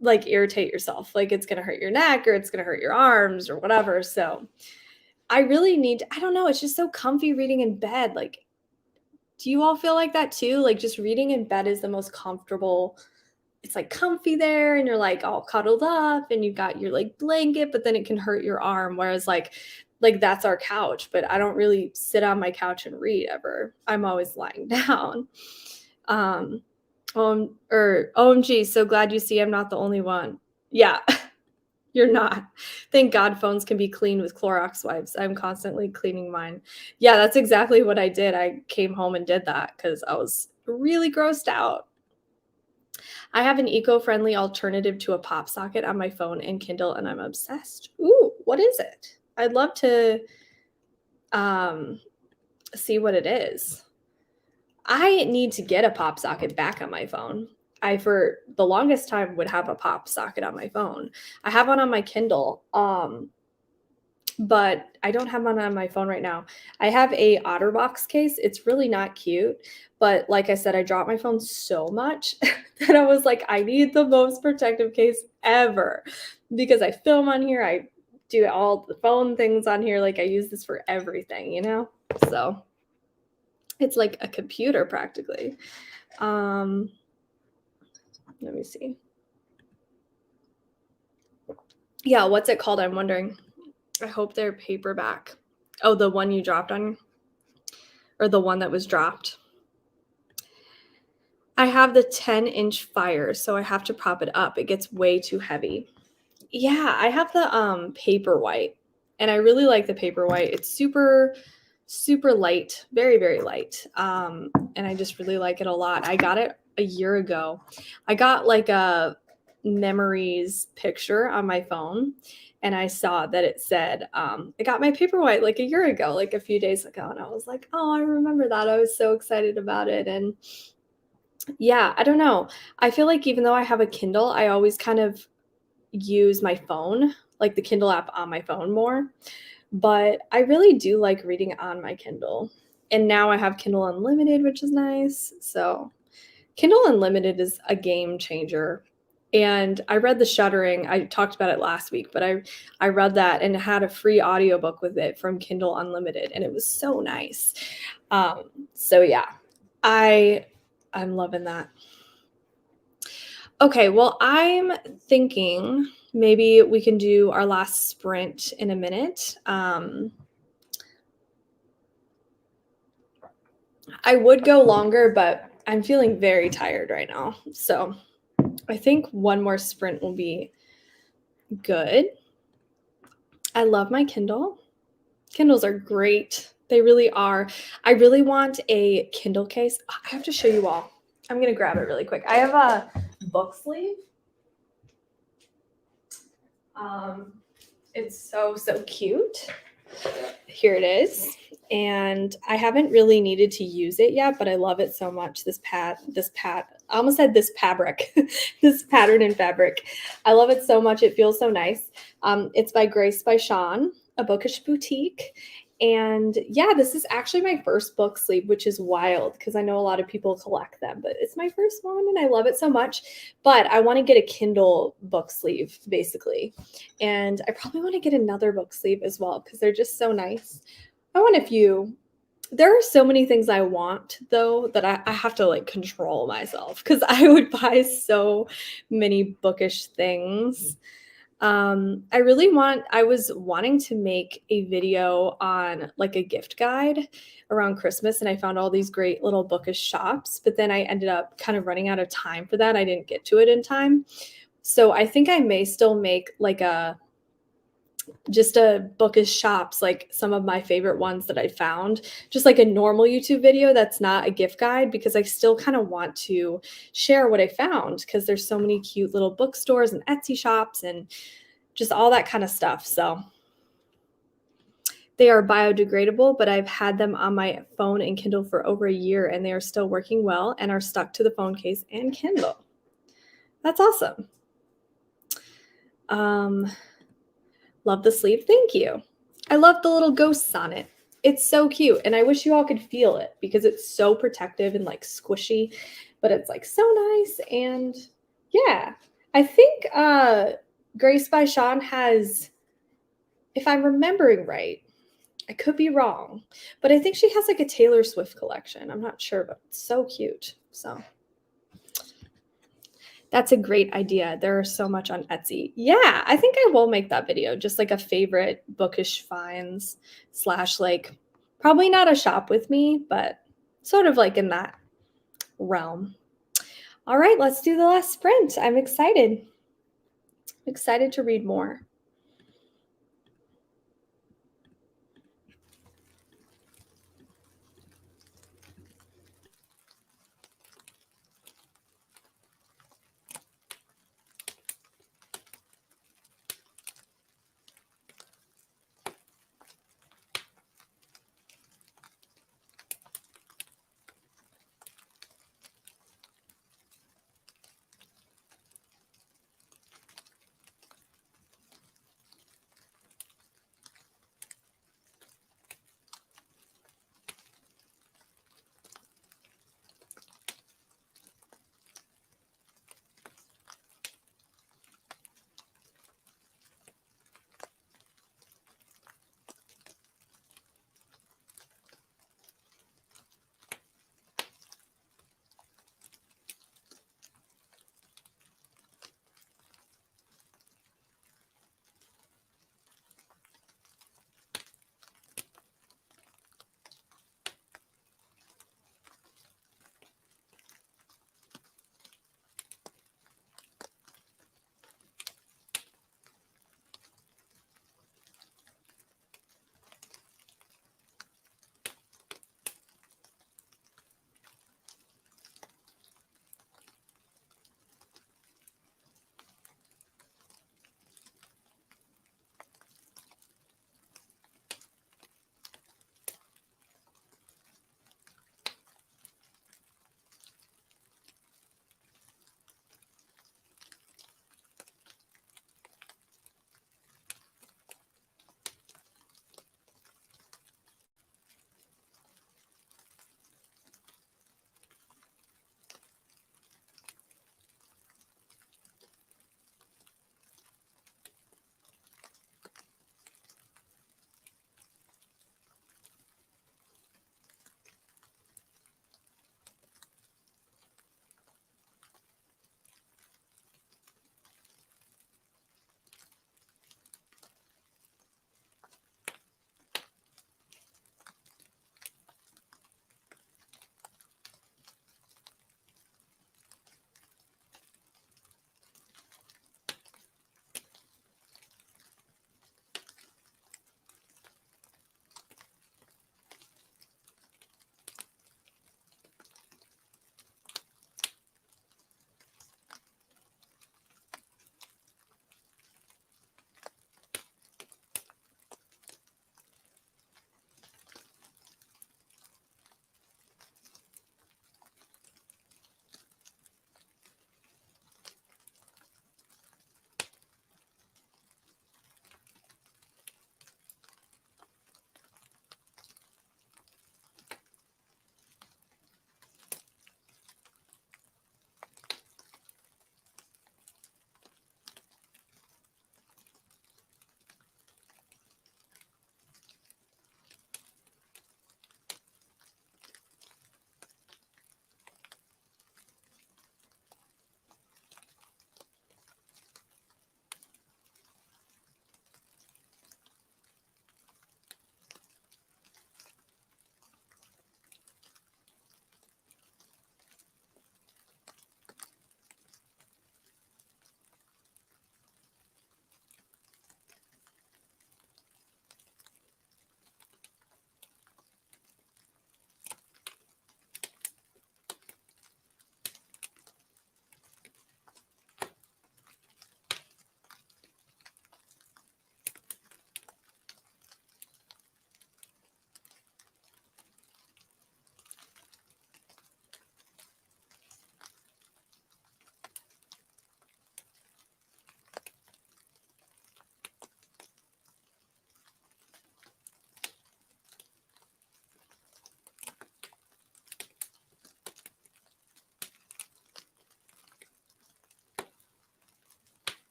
like irritate yourself. Like it's gonna hurt your neck or it's gonna hurt your arms or whatever. So I really need, I don't know, it's just so comfy reading in bed. Like, do you all feel like that too? Like just reading in bed is the most comfortable. It's like comfy there and you're like all cuddled up and you've got your like blanket, but then it can hurt your arm. Whereas like that's our couch, but I don't really sit on my couch and read ever. I'm always lying down. Um, or OMG, so glad you see I'm not the only one. Yeah, you're not. Thank God phones can be cleaned with Clorox wipes. I'm constantly cleaning mine. Yeah, that's exactly what I did. I came home and did that because I was really grossed out. I have an eco-friendly alternative to a pop socket on my phone and Kindle, and I'm obsessed. Ooh, what is it? I'd love to see what it is. I need to get a pop socket back on my phone. I, for the longest time, would have a pop socket on my phone. I have one on my Kindle, but I don't have one on my phone right now. I have a OtterBox case. It's really not cute, but like I said, I dropped my phone so much that I was like, I need the most protective case ever because I film on here. I do all the phone things on here. Like I use this for everything, you know? So it's like a computer practically. Let me see. Yeah, what's it called? I'm wondering. I hope they're paperback. Oh, the one you dropped on, or the one that was dropped. I have the 10-inch Fire, so I have to prop it up. It gets way too heavy. Yeah, I have the paper white, and I really like the paper white. It's super, super light, very, very light. And I just really like it a lot. I got it a year ago. I got like a memories picture on my phone, and I saw that it said, I got my paper white like a year ago, like a few days ago. And I was like, oh, I remember that. I was so excited about it. And yeah, I don't know. I feel like even though I have a Kindle, I always kind of use my phone, like the Kindle app on my phone more. But I really do like reading on my Kindle. And now I have Kindle Unlimited, which is nice. So Kindle Unlimited is a game changer. And I read The Shuttering. I talked about it last week, but I read that and had a free audiobook with it from Kindle Unlimited, and it was so nice. So yeah, I'm loving that. Okay, well, I'm thinking maybe we can do our last sprint in a minute. I would go longer, but I'm feeling very tired right now. So I think one more sprint will be good. I love my Kindle. Kindles are great. They really are. I really want a Kindle case. I have to show you all. I'm going to grab it really quick. I have a book sleeve. It's so cute. Here it is. And I haven't really needed to use it yet, but I love it so much. I almost said this fabric, this pattern and fabric. I love it so much. It feels so nice. It's by Grace by Sean, a bookish boutique. And yeah, this is actually my first book sleeve, which is wild because I know a lot of people collect them, but it's my first one and I love it so much. But I want to get a Kindle book sleeve basically. And I probably want to get another book sleeve as well because they're just so nice. I want a few. There are so many things I want though that I have to like control myself because I would buy so many bookish things. I was wanting to make a video on like a gift guide around Christmas and I found all these great little bookish shops, but then I ended up kind of running out of time for that. I didn't get to it in time. So I think I may still make like a just a bookish shops, like some of my favorite ones that I found, just like a normal YouTube video that's not a gift guide because I still kind of want to share what I found because there's so many cute little bookstores and Etsy shops and just all that kind of stuff. So they are biodegradable, but I've had them on my phone and Kindle for over a year and they are still working well and are stuck to the phone case and Kindle. That's awesome. Love the sleeve. Thank you. I love the little ghosts on it. It's so cute. And I wish you all could feel it because it's so protective and like squishy, but it's like so nice. And yeah, I think Grace by Sean has, if I'm remembering right, I could be wrong, but I think she has like a Taylor Swift collection. I'm not sure, but it's so cute. So that's a great idea. There are so much on Etsy. Yeah, I think I will make that video. Just like a favorite bookish finds / like probably not a shop with me, but sort of like in that realm. All right, let's do the last sprint. I'm excited. Excited to read more.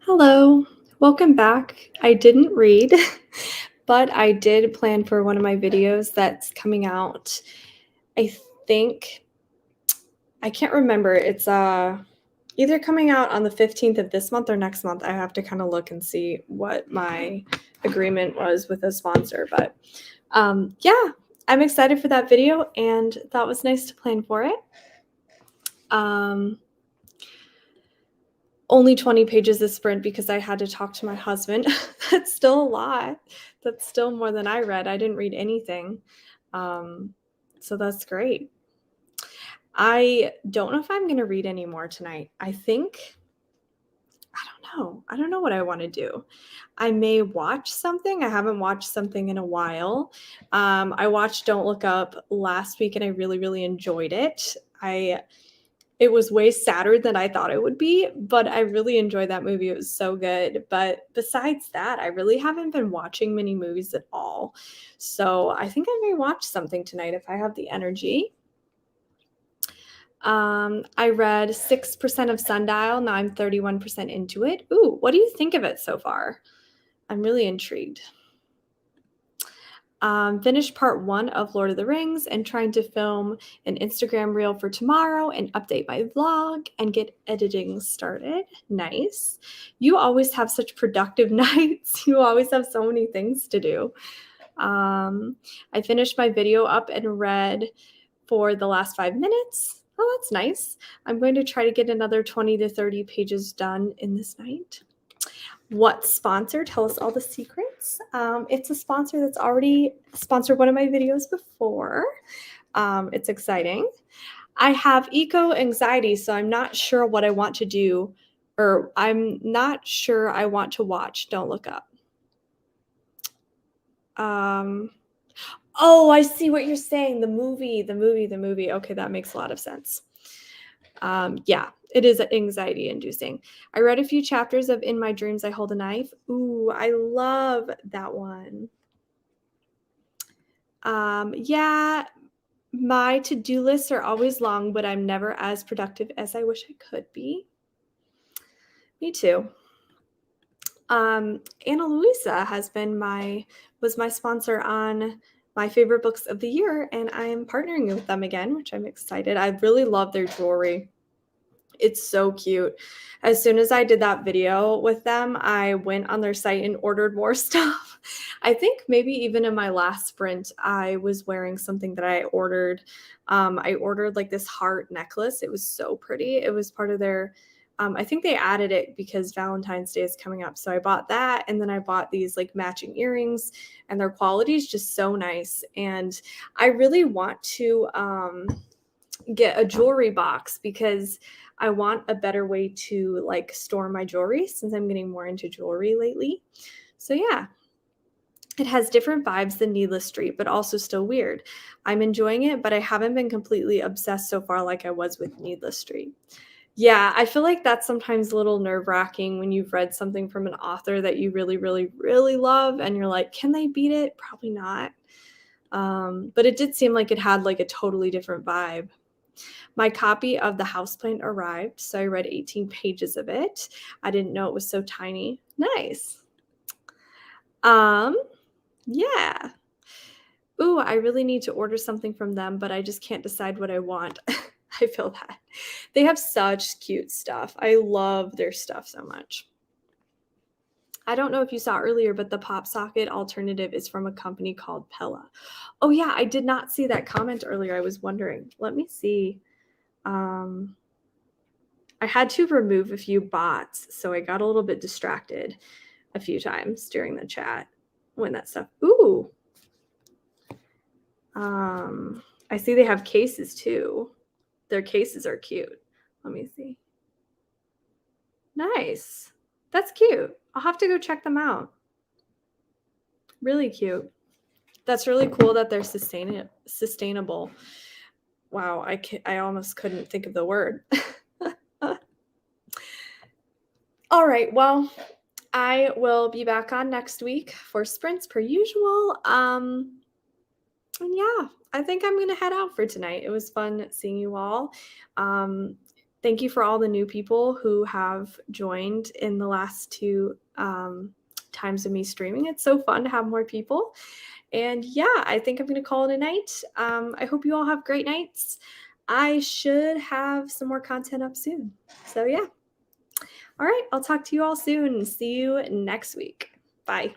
Hello, welcome back. I didn't read, but I did plan for one of my videos that's coming out. I think I can't remember. It's either coming out on the 15th of this month or next month. I have to kind of look and see what my agreement was with a sponsor, but yeah, I'm excited for that video and thought it was nice to plan for it. Only 20 pages this sprint because I had to talk to my husband. That's still a lot. That's still more than I read. I didn't read anything. So that's great. I don't know if I'm going to read anymore tonight. I don't know. I don't know what I want to do. I may watch something. I haven't watched something in a while. I watched Don't Look Up last week and I really, really enjoyed it. It was way sadder than I thought it would be, but I really enjoyed that movie. It was so good. But besides that, I really haven't been watching many movies at all. So I think I may watch something tonight if I have the energy. I read 6% of Sundial. Now I'm 31% into it. Ooh, what do you think of it so far? I'm really intrigued. Finished part 1 of Lord of the Rings and trying to film an Instagram reel for tomorrow and update my vlog and get editing started. Nice. You always have such productive nights. You always have so many things to do. I finished my video up and read for the last 5 minutes. Oh, that's nice. I'm going to try to get another 20 to 30 pages done in this night. What sponsor? Tell us all the secrets. It's a sponsor that's already sponsored one of my videos before. It's exciting. I have eco anxiety, so I'm not sure what I want to do, or I'm not sure I want to watch Don't Look Up. Oh, I see what you're saying. The movie. Okay, that makes a lot of sense. Yeah, it is anxiety inducing. I read a few chapters of In My Dreams I Hold a Knife. Ooh, I love that one. Yeah, my to-do lists are always long, but I'm never as productive as I wish I could be. Me too. Anna Luisa was my sponsor on my favorite books of the year, and I am partnering with them again, which I'm excited. I really love their jewelry. It's so cute. As soon as I did that video with them, I went on their site and ordered more stuff. I think maybe even in my last sprint, I was wearing something that I ordered. I ordered like this heart necklace. It was so pretty. It was part of their, I think they added it because Valentine's Day is coming up. So I bought that. And then I bought these like matching earrings, and their quality is just so nice. And I really want to get a jewelry box because I want a better way to like store my jewelry since I'm getting more into jewelry lately. So yeah, it has different vibes than Needless Street, but also still weird. I'm enjoying it, but I haven't been completely obsessed so far like I was with Needless Street. Yeah, I feel like that's sometimes a little nerve-wracking when you've read something from an author that you really, really, really love, and you're like, can they beat it? Probably not. But it did seem like it had like a totally different vibe. My copy of The Houseplant arrived, so I read 18 pages of it. I didn't know it was so tiny. Nice. Yeah. Ooh, I really need to order something from them, but I just can't decide what I want. I feel that. They have such cute stuff. I love their stuff so much. I don't know if you saw earlier, but the pop socket alternative is from a company called Pella. Oh yeah, I did not see that comment earlier. I was wondering. Let me see. I had to remove a few bots, so I got a little bit distracted a few times during the chat when that stuff. Ooh. I see they have cases too. Their cases are cute. Let me see. Nice. That's cute. I'll have to go check them out. Really cute. That's really cool that they're sustainable. Wow, I almost couldn't think of the word. All right, well, I will be back on next week for sprints per usual. And yeah, I think I'm going to head out for tonight. It was fun seeing you all. thank you for all the new people who have joined in the last two times of me streaming. It's so fun to have more people. And yeah, I think I'm going to call it a night. I hope you all have great nights. I should have some more content up soon. So yeah. All right, I'll talk to you all soon. See you next week. Bye.